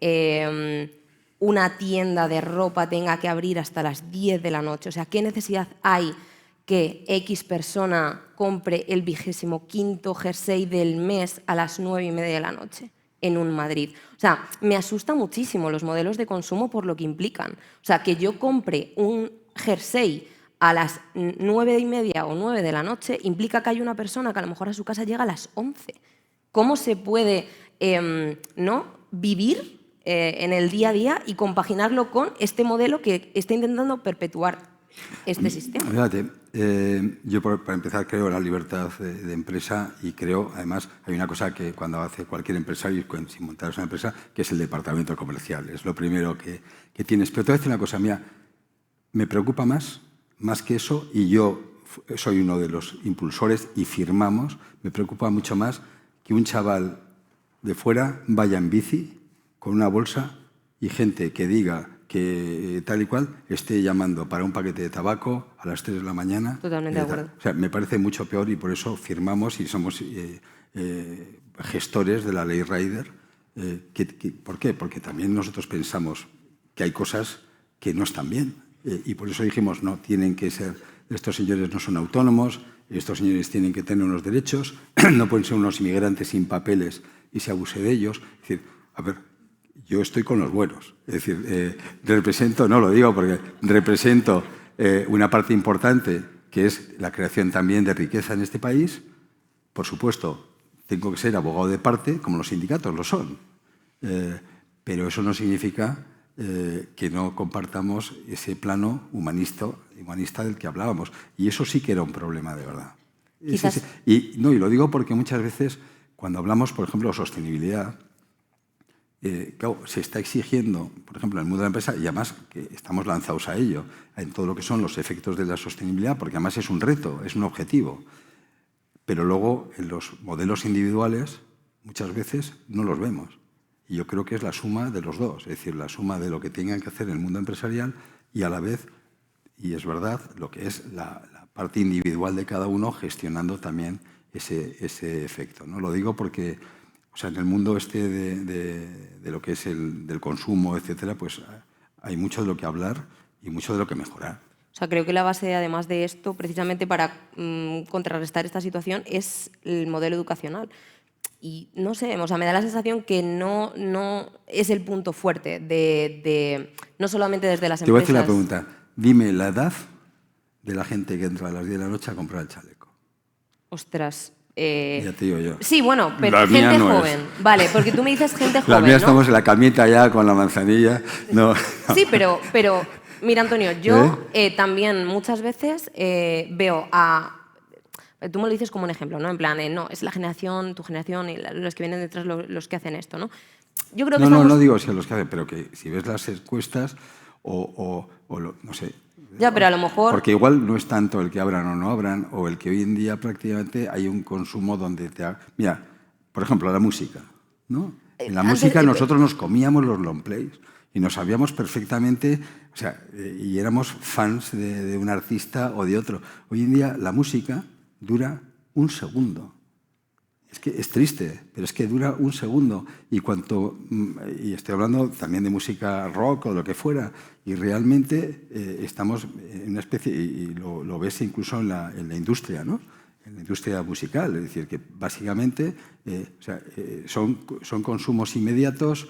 una tienda de ropa tenga que abrir hasta las 10 de la noche. O sea, ¿qué necesidad hay que X persona compre el 25º jersey del mes a las 9:30 de la noche en un Madrid? O sea, me asusta muchísimo los modelos de consumo por lo que implican. O sea, que yo compre un jersey a las 9:30 o 9 de la noche implica que hay una persona que a lo mejor a su casa llega a las 11. ¿Cómo se puede vivir en el día a día y compaginarlo con este modelo que está intentando perpetuar este sistema? Fíjate, yo para empezar creo en la libertad de empresa y creo, además, hay una cosa que cuando hace cualquier empresario, sin montar una empresa, que es el departamento comercial. Es lo primero que tienes. Pero te voy a decir una cosa, mía, me preocupa más que eso, y yo soy uno de los impulsores y firmamos, me preocupa mucho más que un chaval de fuera vaya en bici con una bolsa y gente que diga que tal y cual esté llamando para un paquete de tabaco a las 3 de la mañana. Totalmente de acuerdo. O sea, me parece mucho peor y por eso firmamos y somos gestores de la ley Rider. ¿Por qué? Porque también nosotros pensamos que hay cosas que no están bien. Y por eso dijimos, no, tienen que ser, estos señores no son autónomos, estos señores tienen que tener unos derechos, no pueden ser unos inmigrantes sin papeles y se abuse de ellos. Es decir, a ver, yo estoy con los buenos. Es decir, represento, no lo digo porque represento una parte importante que es la creación también de riqueza en este país. Por supuesto, tengo que ser abogado de parte, como los sindicatos lo son. Pero eso no significa que no compartamos ese plano humanista del que hablábamos. Y eso sí que era un problema de verdad. Quizás... Y lo digo porque muchas veces, cuando hablamos, por ejemplo, de sostenibilidad, claro, se está exigiendo, por ejemplo, en el mundo de la empresa, y además que estamos lanzados a ello, en todo lo que son los efectos de la sostenibilidad, porque además es un reto, es un objetivo. Pero luego, en los modelos individuales, muchas veces no los vemos. Y yo creo que es la suma de los dos, es decir, la suma de lo que tengan que hacer en el mundo empresarial y a la vez, y es verdad, lo que es la parte individual de cada uno gestionando también ese efecto, ¿no? Lo digo porque, o sea, en el mundo de lo que es del consumo, etcétera, pues hay mucho de lo que hablar y mucho de lo que mejorar. O sea, creo que la base, además de esto, precisamente para contrarrestar esta situación, es el modelo educacional. Y no sé, o sea, me da la sensación que no es el punto fuerte no solamente desde las empresas. Te voy a hacer la pregunta. Dime la edad de la gente que entra a las 10 de la noche a comprar el chaleco. Ostras. Ya te digo yo. Sí, bueno, pero La mía gente no joven. Vale, porque tú me dices gente joven, La mía ¿no? estamos en la camita ya con la manzanilla. No. Sí, pero mira, Antonio, yo también muchas veces veo a... Tú me lo dices como un ejemplo, ¿no? En plan, no, es la generación, tu generación y los que vienen detrás los que hacen esto, ¿no? Yo creo que no digo si a los que hacen, pero que si ves las encuestas no sé. Ya, pero a lo mejor... Porque igual no es tanto el que abran o no abran, o el que hoy en día prácticamente hay un consumo donde Mira, por ejemplo, la música, ¿no? En la música nosotros nos comíamos los long plays y nos sabíamos perfectamente, o sea, y éramos fans de un artista o de otro. Hoy en día la música dura un segundo. Es que es triste, pero es que dura un segundo. Y estoy hablando también de música rock o lo que fuera, y realmente estamos en una especie, y lo ves incluso en la industria, ¿no? En la industria musical, es decir, que básicamente son consumos inmediatos.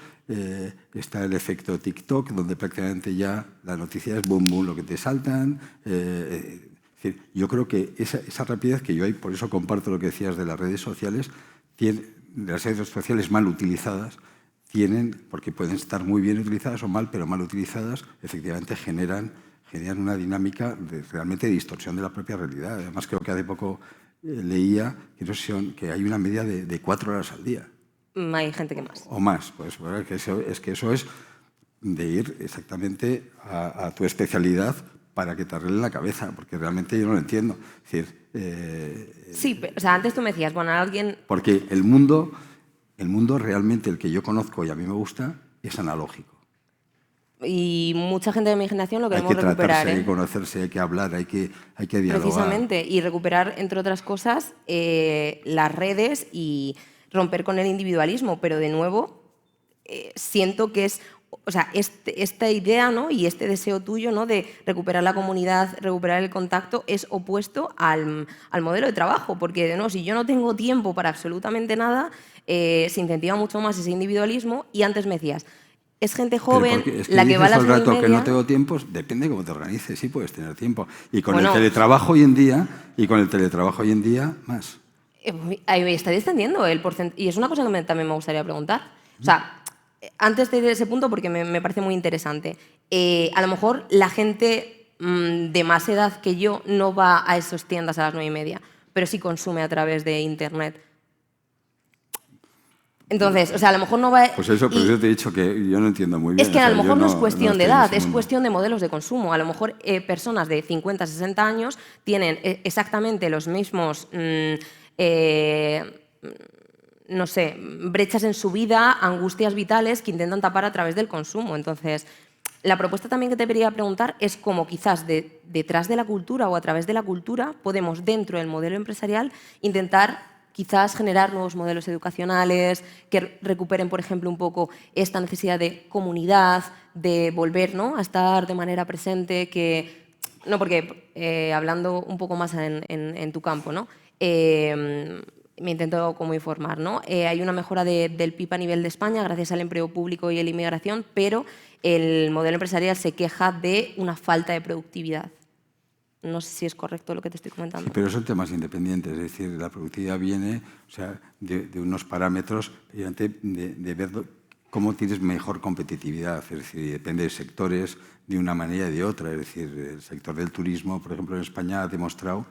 Está el efecto TikTok, donde prácticamente ya la noticia es boom, boom, lo que te saltan. Es decir, yo creo que esa rapidez que yo hay, por eso comparto lo que decías de las redes sociales, de las redes sociales mal utilizadas, porque pueden estar muy bien utilizadas o mal, pero mal utilizadas, efectivamente generan una dinámica realmente de distorsión de la propia realidad. Además, creo que hace poco leía que hay una media de 4 horas al día. Hay gente que más. O más. Pues que eso es de ir exactamente a tu especialidad para que te arregle la cabeza, porque realmente yo no lo entiendo. Es decir, sí, o sea, antes tú me decías, bueno, alguien... Porque el mundo realmente, el que yo conozco y a mí me gusta, es analógico. Y mucha gente de mi generación lo queremos recuperar. Hay que tratarse, hay que conocerse, hay que hablar, hay que dialogar. Precisamente, y recuperar, entre otras cosas, las redes y romper con el individualismo. Pero, de nuevo, siento que es... O sea, esta idea, ¿no? Y este deseo tuyo, ¿no? De recuperar la comunidad, recuperar el contacto, es opuesto al modelo de trabajo. Porque, de nuevo, si yo no tengo tiempo para absolutamente nada, se incentiva mucho más ese individualismo. Y antes me decías, es gente joven, la que va a las 9:30... rato que no tengo tiempo, depende de cómo te organices, sí puedes tener tiempo. Y con el teletrabajo hoy en día, más. Ahí está descendiendo el porcentaje. Y es una cosa que también me gustaría preguntar. O sea, antes de ese punto, porque me parece muy interesante, a lo mejor la gente de más edad que yo no va a esas tiendas a las 9:30, pero sí consume a través de Internet. Entonces, o sea, a lo mejor no va... Pues eso, pero yo te he dicho que yo no entiendo muy bien. Es que a lo mejor no es cuestión de edad, es cuestión de modelos de consumo. A lo mejor personas de 50, 60 años tienen exactamente los mismos... no sé, brechas en su vida, angustias vitales que intentan tapar a través del consumo. Entonces, la propuesta también que te quería preguntar es cómo quizás detrás de la cultura o a través de la cultura podemos, dentro del modelo empresarial, intentar quizás generar nuevos modelos educacionales que recuperen, por ejemplo, un poco esta necesidad de comunidad, de volver, ¿no?, a estar de manera presente, que no, porque hablando un poco más en tu campo, ¿no?, me intento como informar, ¿no? Hay una mejora del PIB a nivel de España gracias al empleo público y a la inmigración, pero el modelo empresarial se queja de una falta de productividad. No sé si es correcto lo que te estoy comentando. Sí, pero son temas independientes, es decir, la productividad viene, o sea, de unos parámetros de ver cómo tienes mejor competitividad, es decir, depende de sectores de una manera y de otra, es decir, el sector del turismo, por ejemplo, en España ha demostrado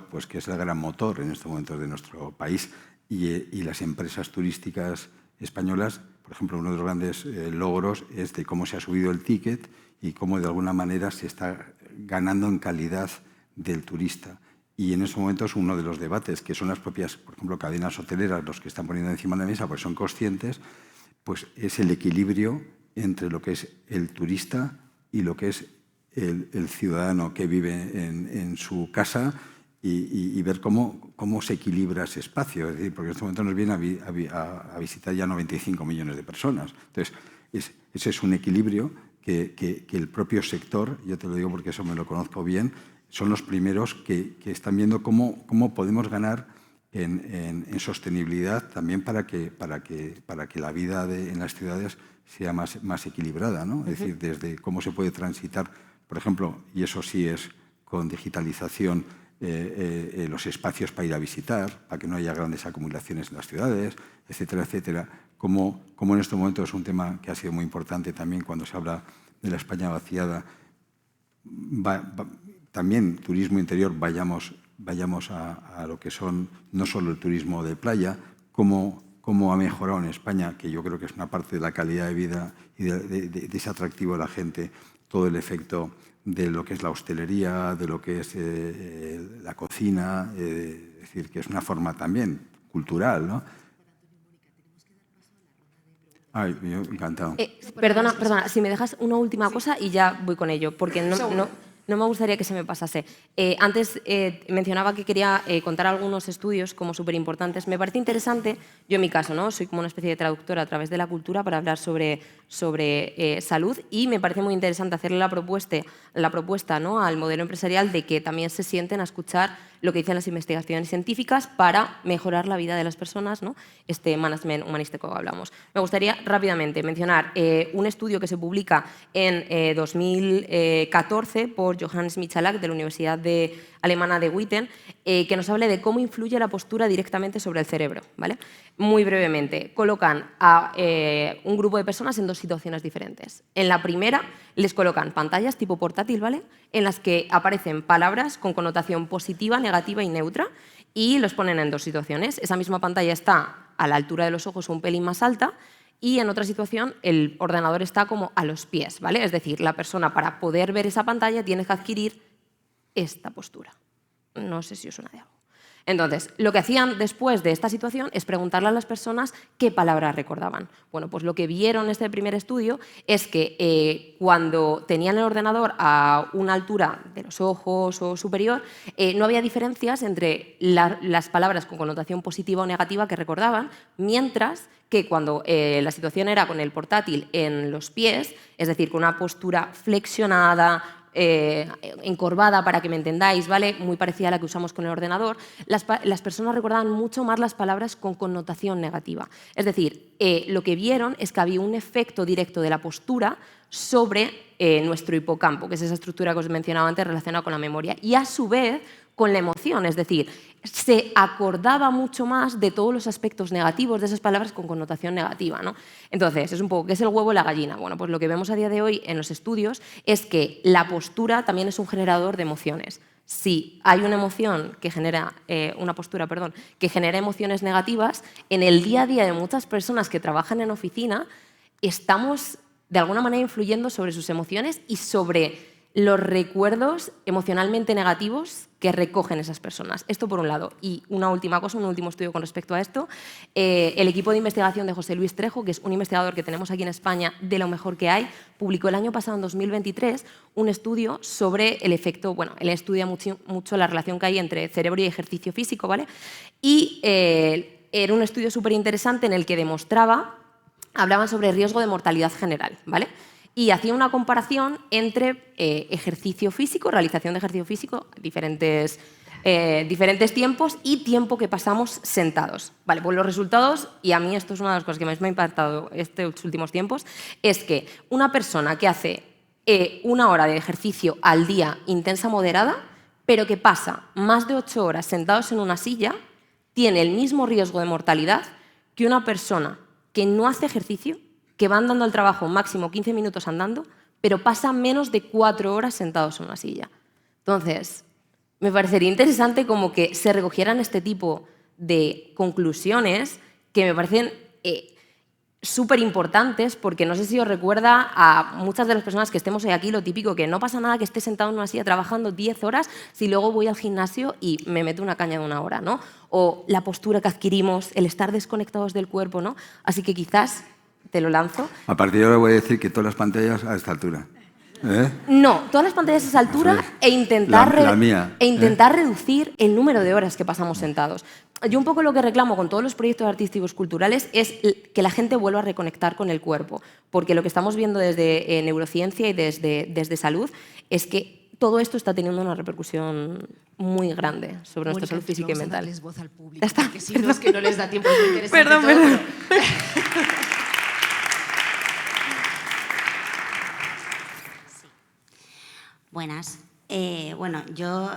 pues, que es el gran motor en estos momentos de nuestro país y las empresas turísticas españolas, por ejemplo, uno de los grandes logros es de cómo se ha subido el ticket y cómo de alguna manera se está ganando en calidad del turista. Y en estos momentos uno de los debates, que son las propias, por ejemplo, cadenas hoteleras, los que están poniendo encima de la mesa, pues son conscientes, pues es el equilibrio entre lo que es el turista y lo que es el ciudadano que vive en su casa y ver cómo se equilibra ese espacio. Es decir, porque en este momento nos viene a visitar ya 95 millones de personas. Entonces, ese es un equilibrio que el propio sector, yo te lo digo porque eso me lo conozco bien, son los primeros que están viendo cómo podemos ganar en sostenibilidad también para que la vida en las ciudades sea más equilibrada, ¿no? Es decir, desde cómo se puede transitar, por ejemplo, y eso sí es con digitalización, los espacios para ir a visitar, para que no haya grandes acumulaciones en las ciudades, etcétera, etcétera. Como en este momento es un tema que ha sido muy importante también cuando se habla de la España vaciada, también turismo interior, vayamos a lo que son no solo el turismo de playa, cómo ha mejorado en España, que yo creo que es una parte de la calidad de vida y de ese atractivo de la gente, todo el efecto de lo que es la hostelería, de lo que es la cocina, es decir, que es una forma también cultural, ¿no? Ay, yo encantado. Perdona, si me dejas una última cosa y ya voy con ello, porque no me gustaría que se me pasase. Antes mencionaba que quería contar algunos estudios como súper importantes. Me parece interesante, yo en mi caso, ¿no?, soy como una especie de traductora a través de la cultura para hablar sobre salud y me parece muy interesante hacerle la propuesta, ¿no?, al modelo empresarial de que también se sienten a escuchar lo que dicen las investigaciones científicas para mejorar la vida de las personas, ¿no?, este management humanístico que hablamos. Me gustaría rápidamente mencionar un estudio que se publica en 2014 por Johannes Michalak de la Universidad Alemana de Witten, que nos habla de cómo influye la postura directamente sobre el cerebro, ¿vale? Muy brevemente, colocan a un grupo de personas en dos situaciones diferentes. En la primera les colocan pantallas tipo portátil, ¿vale?, en las que aparecen palabras con connotación positiva, negativa y neutra y los ponen en dos situaciones. Esa misma pantalla está a la altura de los ojos o un pelín más alta y en otra situación el ordenador está como a los pies, ¿vale? Es decir, la persona para poder ver esa pantalla tiene que adquirir esta postura. No sé si os suena de algo. Entonces, lo que hacían después de esta situación es preguntarle a las personas qué palabras recordaban. Bueno, pues lo que vieron en este primer estudio es que cuando tenían el ordenador a una altura de los ojos o superior, no había diferencias entre las palabras con connotación positiva o negativa que recordaban, mientras que cuando la situación era con el portátil en los pies, es decir, con una postura flexionada, encorvada, para que me entendáis, ¿vale?, muy parecida a la que usamos con el ordenador, las personas recordaban mucho más las palabras con connotación negativa. Es decir, lo que vieron es que había un efecto directo de la postura sobre nuestro hipocampo, que es esa estructura que os mencionaba antes relacionada con la memoria, y a su vez con la emoción, es decir, se acordaba mucho más de todos los aspectos negativos de esas palabras con connotación negativa, ¿no? Entonces, es un poco, ¿qué es el huevo y la gallina? Bueno, pues lo que vemos a día de hoy en los estudios es que la postura también es un generador de emociones. Si hay una emoción que genera, una postura, perdón, que genera emociones negativas, en el día a día de muchas personas que trabajan en oficina, estamos de alguna manera influyendo sobre sus emociones y sobre los recuerdos emocionalmente negativos que recogen esas personas. Esto por un lado. Y una última cosa, un último estudio con respecto a esto. El equipo de investigación de José Luis Trejo, que es un investigador que tenemos aquí en España de lo mejor que hay, publicó el año pasado, en 2023, un estudio sobre el efecto, bueno, él estudia mucho la relación que hay entre cerebro y ejercicio físico, ¿vale? Y era un estudio súper interesante en el que hablaban sobre riesgo de mortalidad general, ¿vale? Y hacía una comparación entre ejercicio físico, realización de ejercicio físico, diferentes tiempos y tiempo que pasamos sentados. Vale, pues los resultados, y a mí esto es una de las cosas que más me ha impactado estos últimos tiempos, es que una persona que hace 1 hora de ejercicio al día intensa moderada, pero que pasa más de 8 horas sentados en una silla, tiene el mismo riesgo de mortalidad que una persona que no hace ejercicio, que va andando al trabajo máximo 15 minutos andando, pero pasa menos de 4 horas sentados en una silla. Entonces, me parecería interesante como que se recogieran este tipo de conclusiones que me parecen súper importantes, porque no sé si os recuerda a muchas de las personas que estemos hoy aquí lo típico, que no pasa nada que esté sentado en una silla trabajando 10 horas si luego voy al gimnasio y me meto una caña de 1 hora, ¿no? O la postura que adquirimos, el estar desconectados del cuerpo, ¿no? Así que quizás te lo lanzo. A partir de ahora voy a decir que todas las pantallas a esta altura. No, todas las pantallas a esa altura e intentar, la mía, reducir el número de horas que pasamos sentados. Yo un poco lo que reclamo con todos los proyectos artísticos culturales es que la gente vuelva a reconectar con el cuerpo, porque lo que estamos viendo desde neurociencia y desde salud es que todo esto está teniendo una repercusión muy grande sobre nuestra salud física y mental. Darles voz al público, Ya está. porque si no es que no les da tiempo, es muy interesante Perdón, todo, perdón. Buenas. Bueno, yo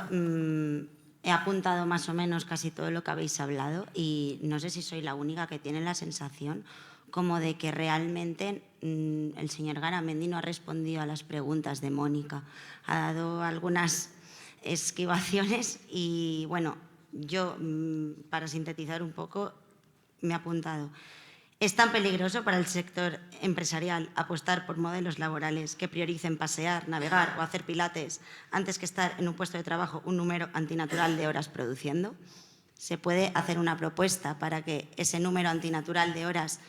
he apuntado más o menos casi todo lo que habéis hablado y no sé si soy la única que tiene la sensación como de que realmente el señor Garamendi no ha respondido a las preguntas de Mónica. Ha dado algunas esquivaciones y, bueno, yo, para sintetizar un poco, me he apuntado. ¿Es tan peligroso para el sector empresarial apostar por modelos laborales que prioricen pasear, navegar o hacer pilates antes que estar en un puesto de trabajo un número antinatural de horas produciendo? ¿Se puede hacer una propuesta para que ese número antinatural de horas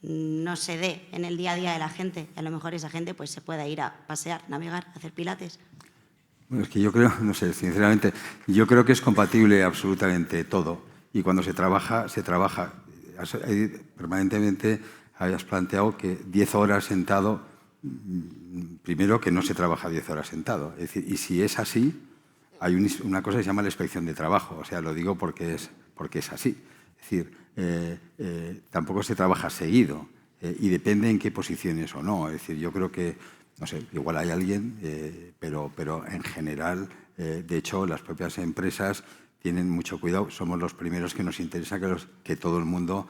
no se dé en el día a día de la gente? A lo mejor esa gente pues, se pueda ir a pasear, navegar, hacer pilates. Bueno, es que yo creo, no sé, sinceramente, yo creo que es compatible absolutamente todo. Y cuando se trabaja, se trabaja. Permanentemente habías planteado que 10 horas sentado, primero que no se trabaja 10 horas sentado. Es decir, y si es así, hay una cosa que se llama la inspección de trabajo. O sea, lo digo porque es así. Es decir, tampoco se trabaja seguido y depende en qué posiciones o no. Es decir, yo creo que, no sé, igual hay alguien, pero en general, de hecho, las propias empresas tienen mucho cuidado. Somos los primeros que nos interesa que todo el mundo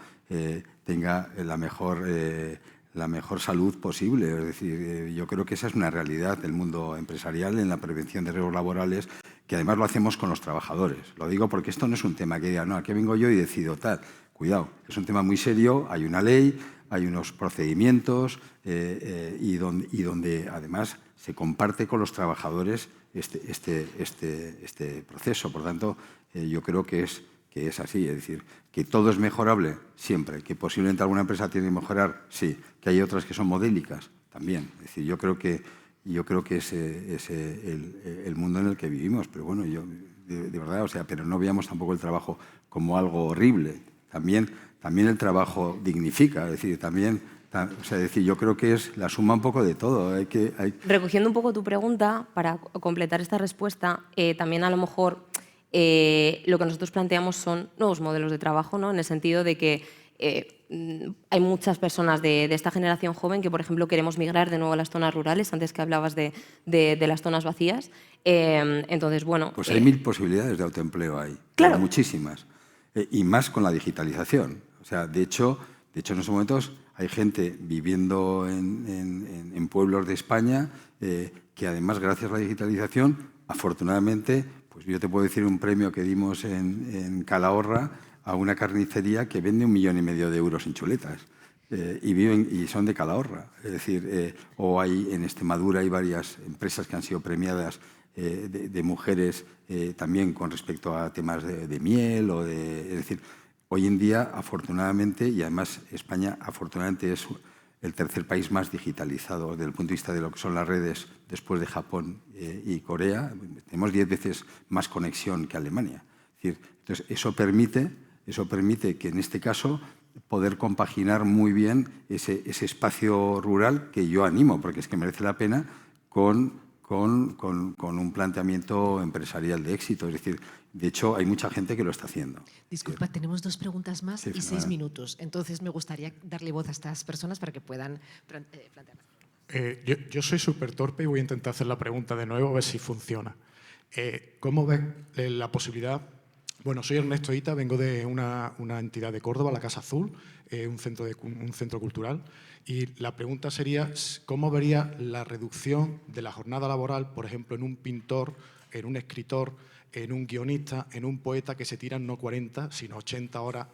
tenga la mejor salud posible. Es decir, yo creo que esa es una realidad del mundo empresarial en la prevención de riesgos laborales, que además lo hacemos con los trabajadores. Lo digo porque esto no es un tema que diga, no, aquí vengo yo y decido tal. Cuidado, es un tema muy serio, hay una ley, hay unos procedimientos y donde además se comparte con los trabajadores este proceso. Por tanto, yo creo que es así, es decir, que todo es mejorable siempre, que posiblemente alguna empresa tiene que mejorar, sí, que hay otras que son modélicas también. Es decir, yo creo que es el mundo en el que vivimos, pero bueno, yo de verdad, o sea, pero no veamos tampoco el trabajo como algo horrible. También el trabajo dignifica, es decir, también, o sea, decir, yo creo que es la suma un poco de todo. Recogiendo un poco tu pregunta, para completar esta respuesta, también a lo mejor lo que nosotros planteamos son nuevos modelos de trabajo, ¿no? En el sentido de que hay muchas personas de esta generación joven que, por ejemplo, queremos migrar de nuevo a las zonas rurales, antes que hablabas de las zonas vacías. Entonces, bueno... Pues hay 1000 posibilidades de autoempleo ahí. Claro. Muchísimas. Y más con la digitalización. O sea, de hecho, en estos momentos hay gente viviendo en pueblos de España que además, gracias a la digitalización, afortunadamente, pues yo te puedo decir un premio que dimos en Calahorra a una carnicería que vende 1,5 millones de euros en chuletas. Y son de Calahorra. Es decir, o hay en Extremadura hay varias empresas que han sido premiadas de mujeres también con respecto a temas de miel. Es decir, hoy en día, afortunadamente, y además España afortunadamente es el tercer país más digitalizado desde el punto de vista de lo que son las redes después de Japón y Corea. Tenemos 10 veces más conexión que Alemania. Es decir, entonces, eso permite que en este caso poder compaginar muy bien ese espacio rural que yo animo, porque es que merece la pena, con un planteamiento empresarial de éxito. Es decir, de hecho, hay mucha gente que lo está haciendo. Disculpa, tenemos 2 preguntas más Sí, y 6 minutos. Entonces, me gustaría darle voz a estas personas para que puedan plantear. Yo soy súper torpe y voy a intentar hacer la pregunta de nuevo a ver si funciona. ¿Cómo ves la posibilidad? Bueno, soy Ernesto Ita, vengo de una entidad de Córdoba, la Casa Azul, un centro cultural, y la pregunta sería ¿cómo vería la reducción de la jornada laboral, por ejemplo, en un pintor, en un escritor, en un guionista, en un poeta que se tiran no 40, sino 80 horas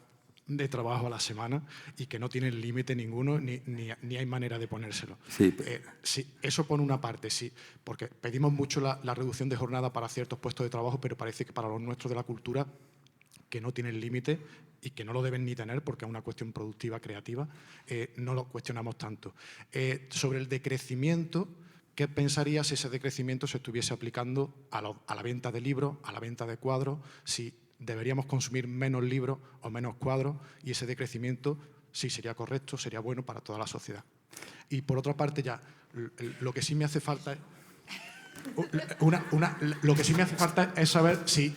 de trabajo a la semana y que no tienen límite ninguno ni hay manera de ponérselo? Sí. Sí, eso por una parte, sí, porque pedimos mucho la reducción de jornada para ciertos puestos de trabajo, pero parece que para los nuestros de la cultura, que no tienen límite y que no lo deben ni tener porque es una cuestión productiva, creativa, no lo cuestionamos tanto. Sobre el decrecimiento, ¿qué pensaría si ese decrecimiento se estuviese aplicando a la venta de libros, a la venta de cuadros, si deberíamos consumir menos libros o menos cuadros y ese decrecimiento sí sería correcto, sería bueno para toda la sociedad? Y por otra parte ya, lo que sí me hace falta es saber si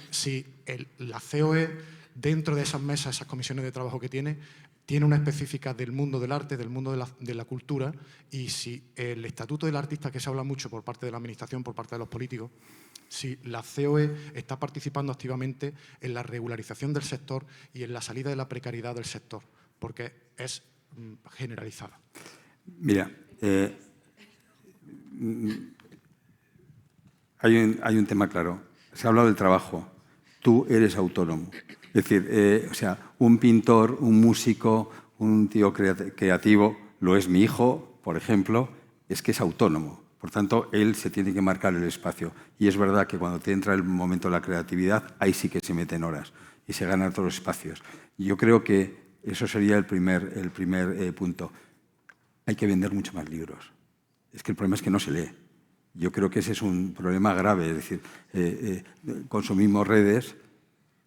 la COE, dentro de esas mesas, esas comisiones de trabajo que tiene una específica del mundo del arte, del mundo de la cultura, y si el estatuto del artista, que se habla mucho por parte de la administración, por parte de los políticos, si la COE está participando activamente en la regularización del sector y en la salida de la precariedad del sector, porque es generalizada. Mira, hay un tema claro. Se ha hablado del trabajo. Tú eres autónomo. Es decir, o sea, un pintor, un músico, un tío creativo, lo es mi hijo, por ejemplo, es que es autónomo. Por tanto, él se tiene que marcar el espacio. Y es verdad que cuando te entra el momento de la creatividad, ahí sí que se meten horas y se ganan todos los espacios. Y yo creo que eso sería el primer punto. Hay que vender mucho más libros. Es que el problema es que no se lee. Yo creo que ese es un problema grave. Es decir, consumimos redes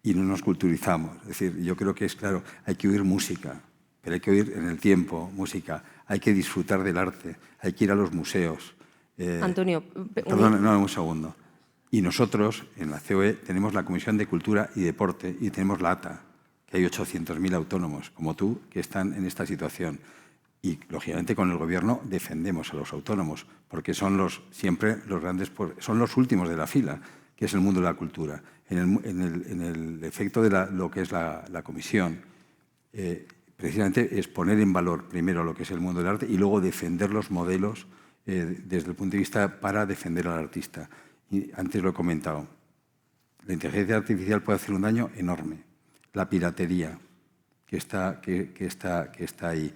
y no nos culturizamos. Es decir, yo creo que es claro, hay que oír música, pero hay que oír en el tiempo música. Hay que disfrutar del arte, hay que ir a los museos. Antonio, Perdón, no, un segundo. Y nosotros, en la COE, tenemos la Comisión de Cultura y Deporte y tenemos la ATA, que hay 800.000 autónomos, como tú, que están en esta situación. Y, lógicamente, con el Gobierno defendemos a los autónomos, porque son siempre los grandes, son los últimos de la fila, que es el mundo de la cultura. En el efecto de lo que es la comisión, precisamente es poner en valor primero lo que es el mundo del arte y luego defender los modelos desde el punto de vista para defender al artista. Y antes lo he comentado. La inteligencia artificial puede hacer un daño enorme. La piratería, que está ahí.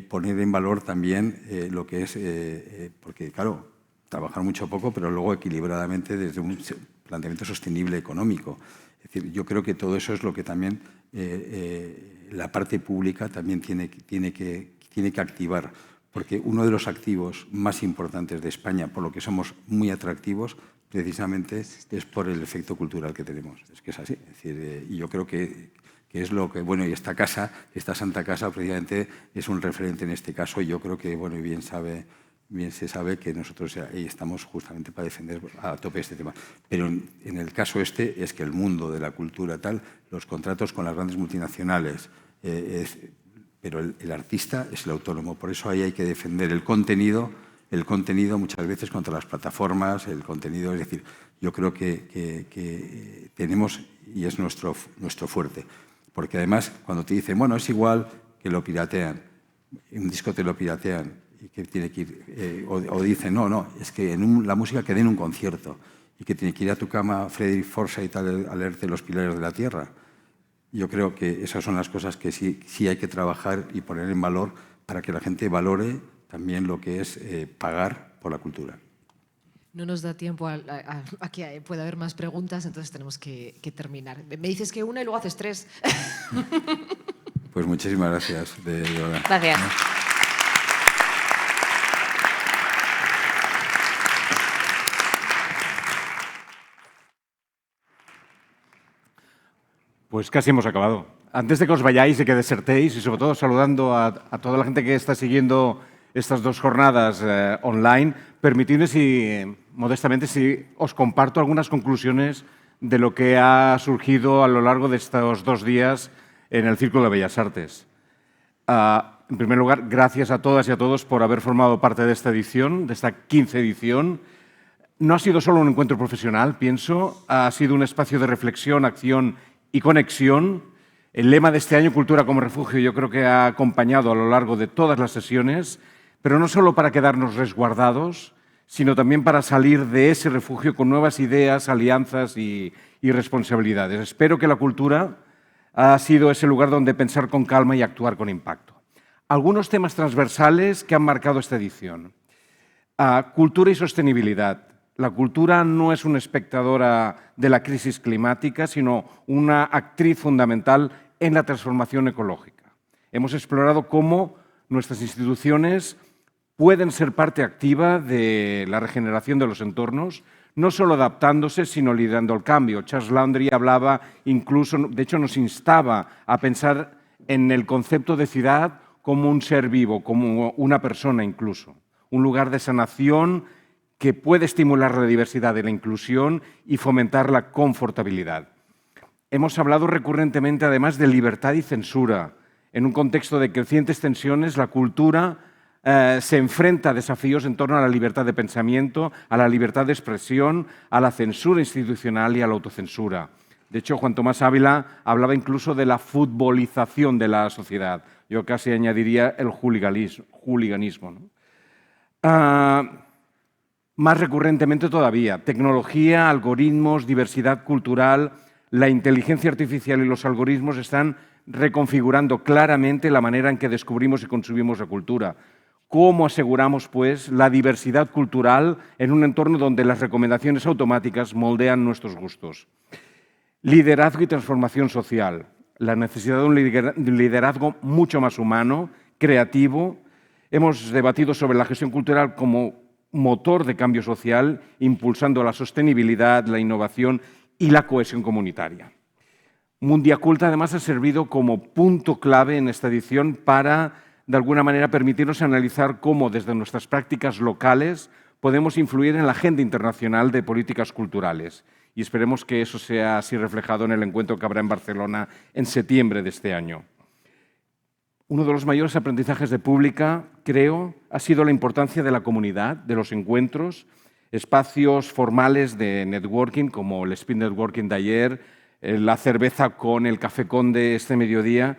Poner en valor también lo que es, porque claro, trabajar mucho poco, pero luego equilibradamente desde un planteamiento sostenible económico. Es decir, yo creo que todo eso es lo que también la parte pública también tiene que activar, porque uno de los activos más importantes de España, por lo que somos muy atractivos, precisamente es por el efecto cultural que tenemos. Es que es así. Es decir, y yo creo que es lo que, bueno, y esta casa, esta Santa Casa, precisamente es un referente en este caso, y yo creo que, bueno, bien se sabe que nosotros ahí estamos justamente para defender a tope este tema. Pero en el caso este es que el mundo de la cultura tal, los contratos con las grandes multinacionales, pero el artista es el autónomo. Por eso ahí hay que defender el contenido muchas veces contra las plataformas, el contenido, es decir, yo creo que tenemos, y es nuestro fuerte. Porque además, cuando te dicen, bueno, es igual que lo piratean, un disco te lo piratean, y que tiene que ir, o dicen, no, es que la música que den un concierto, y que tiene que ir a tu cama Frederick Forsyth a leerte Los Pilares de la Tierra. Yo creo que esas son las cosas que sí hay que trabajar y poner en valor para que la gente valore también lo que es pagar por la cultura. No nos da tiempo a que pueda haber más preguntas, entonces tenemos que terminar. Me dices que una y luego haces tres. Pues muchísimas gracias, de verdad. Gracias. Pues casi hemos acabado. Antes de que os vayáis y que desertéis, y sobre todo saludando a toda la gente que está siguiendo estas dos jornadas online, permitidme modestamente si os comparto algunas conclusiones de lo que ha surgido a lo largo de estos 2 días en el Círculo de Bellas Artes. En primer lugar, gracias a todas y a todos por haber formado parte de esta edición, de esta 15ª edición. No ha sido solo un encuentro profesional, pienso, ha sido un espacio de reflexión, acción y conexión. El lema de este año, Cultura como Refugio, yo creo que ha acompañado a lo largo de todas las sesiones, pero no solo para quedarnos resguardados, sino también para salir de ese refugio con nuevas ideas, alianzas y responsabilidades. Espero que la cultura ha sido ese lugar donde pensar con calma y actuar con impacto. Algunos temas transversales que han marcado esta edición. Cultura y sostenibilidad. La cultura no es una espectadora de la crisis climática, sino una actriz fundamental en la transformación ecológica. Hemos explorado cómo nuestras instituciones pueden ser parte activa de la regeneración de los entornos, no solo adaptándose, sino liderando el cambio. Charles Landry hablaba incluso, de hecho nos instaba a pensar en el concepto de ciudad como un ser vivo, como una persona incluso, un lugar de sanación que puede estimular la diversidad y la inclusión y fomentar la confortabilidad. Hemos hablado recurrentemente, además, de libertad y censura. En un contexto de crecientes tensiones, la cultura se enfrenta a desafíos en torno a la libertad de pensamiento, a la libertad de expresión, a la censura institucional y a la autocensura. De hecho, Juan Tomás Ávila hablaba incluso de la futbolización de la sociedad. Yo casi añadiría el hooliganismo, ¿no? Más recurrentemente todavía, tecnología, algoritmos, diversidad cultural, la inteligencia artificial y los algoritmos están reconfigurando claramente la manera en que descubrimos y consumimos la cultura. ¿Cómo aseguramos, pues, la diversidad cultural en un entorno donde las recomendaciones automáticas moldean nuestros gustos? Liderazgo y transformación social. La necesidad de un liderazgo mucho más humano, creativo. Hemos debatido sobre la gestión cultural como motor de cambio social, impulsando la sostenibilidad, la innovación y la cohesión comunitaria. Mundiaculta, además, ha servido como punto clave en esta edición para, de alguna manera, permitirnos analizar cómo, desde nuestras prácticas locales, podemos influir en la agenda internacional de políticas culturales. Y esperemos que eso sea así reflejado en el encuentro que habrá en Barcelona en septiembre de este año. Uno de los mayores aprendizajes de Pública, creo, ha sido la importancia de la comunidad, de los encuentros, espacios formales de networking, como el Speed Networking de ayer, la cerveza con el Café Conde este mediodía,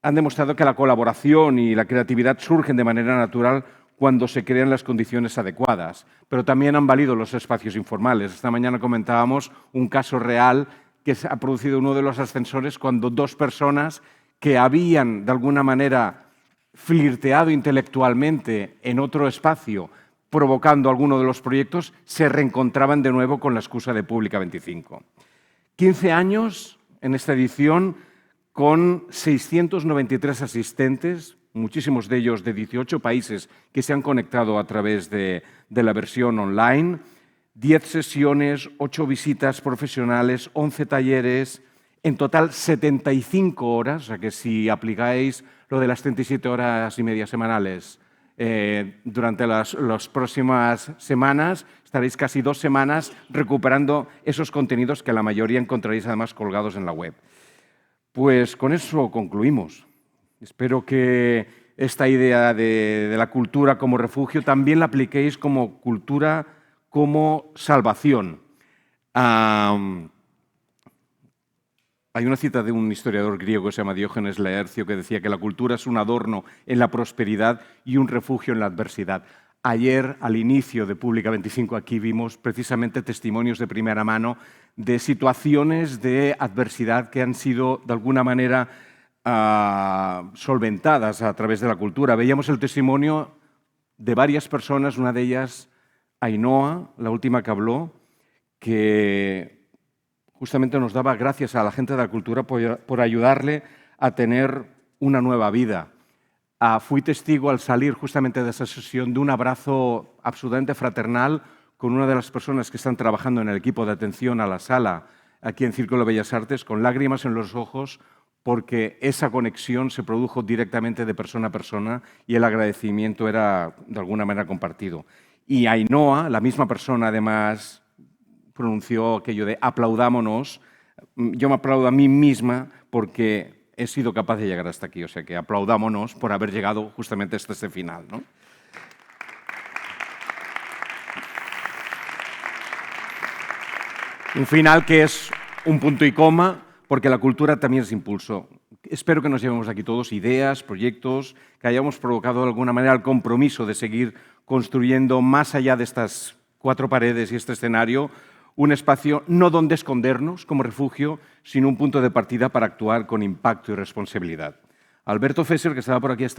han demostrado que la colaboración y la creatividad surgen de manera natural cuando se crean las condiciones adecuadas, pero también han valido los espacios informales. Esta mañana comentábamos un caso real que se ha producido en uno de los ascensores cuando 2 personas que habían, de alguna manera, flirteado intelectualmente en otro espacio, provocando alguno de los proyectos, se reencontraban de nuevo con la excusa de Pública 25. 15 años en esta edición, con 693 asistentes, muchísimos de ellos de 18 países que se han conectado a través de la versión online, 10 sesiones, 8 visitas profesionales, 11 talleres, en total 75 horas, o sea que si aplicáis lo de las 37 horas y media semanales durante las próximas semanas, estaréis casi 2 semanas recuperando esos contenidos que la mayoría encontraréis además colgados en la web. Pues con eso concluimos. Espero que esta idea de la cultura como refugio también la apliquéis como cultura, como salvación. Hay una cita de un historiador griego que se llama Diógenes Laercio que decía que la cultura es un adorno en la prosperidad y un refugio en la adversidad. Ayer, al inicio de Pública 25, aquí vimos precisamente testimonios de primera mano de situaciones de adversidad que han sido, de alguna manera, solventadas a través de la cultura. Veíamos el testimonio de varias personas, una de ellas, Ainhoa, la última que habló, que justamente nos daba gracias a la gente de la cultura por ayudarle a tener una nueva vida. Fui testigo al salir justamente de esa sesión de un abrazo absolutamente fraternal con una de las personas que están trabajando en el equipo de atención a la sala aquí en Círculo de Bellas Artes, con lágrimas en los ojos, porque esa conexión se produjo directamente de persona a persona y el agradecimiento era de alguna manera compartido. Y Ainhoa, la misma persona, además, pronunció aquello de aplaudámonos. Yo me aplaudo a mí misma porque he sido capaz de llegar hasta aquí. O sea que aplaudámonos por haber llegado justamente hasta este final, ¿no? Un final que es un punto y coma, porque la cultura también es impulso. Espero que nos llevemos aquí todos ideas, proyectos, que hayamos provocado de alguna manera el compromiso de seguir construyendo más allá de estas 4 paredes y este escenario, un espacio no donde escondernos como refugio, sino un punto de partida para actuar con impacto y responsabilidad. Alberto Fesser, que estaba por aquí hasta ahora,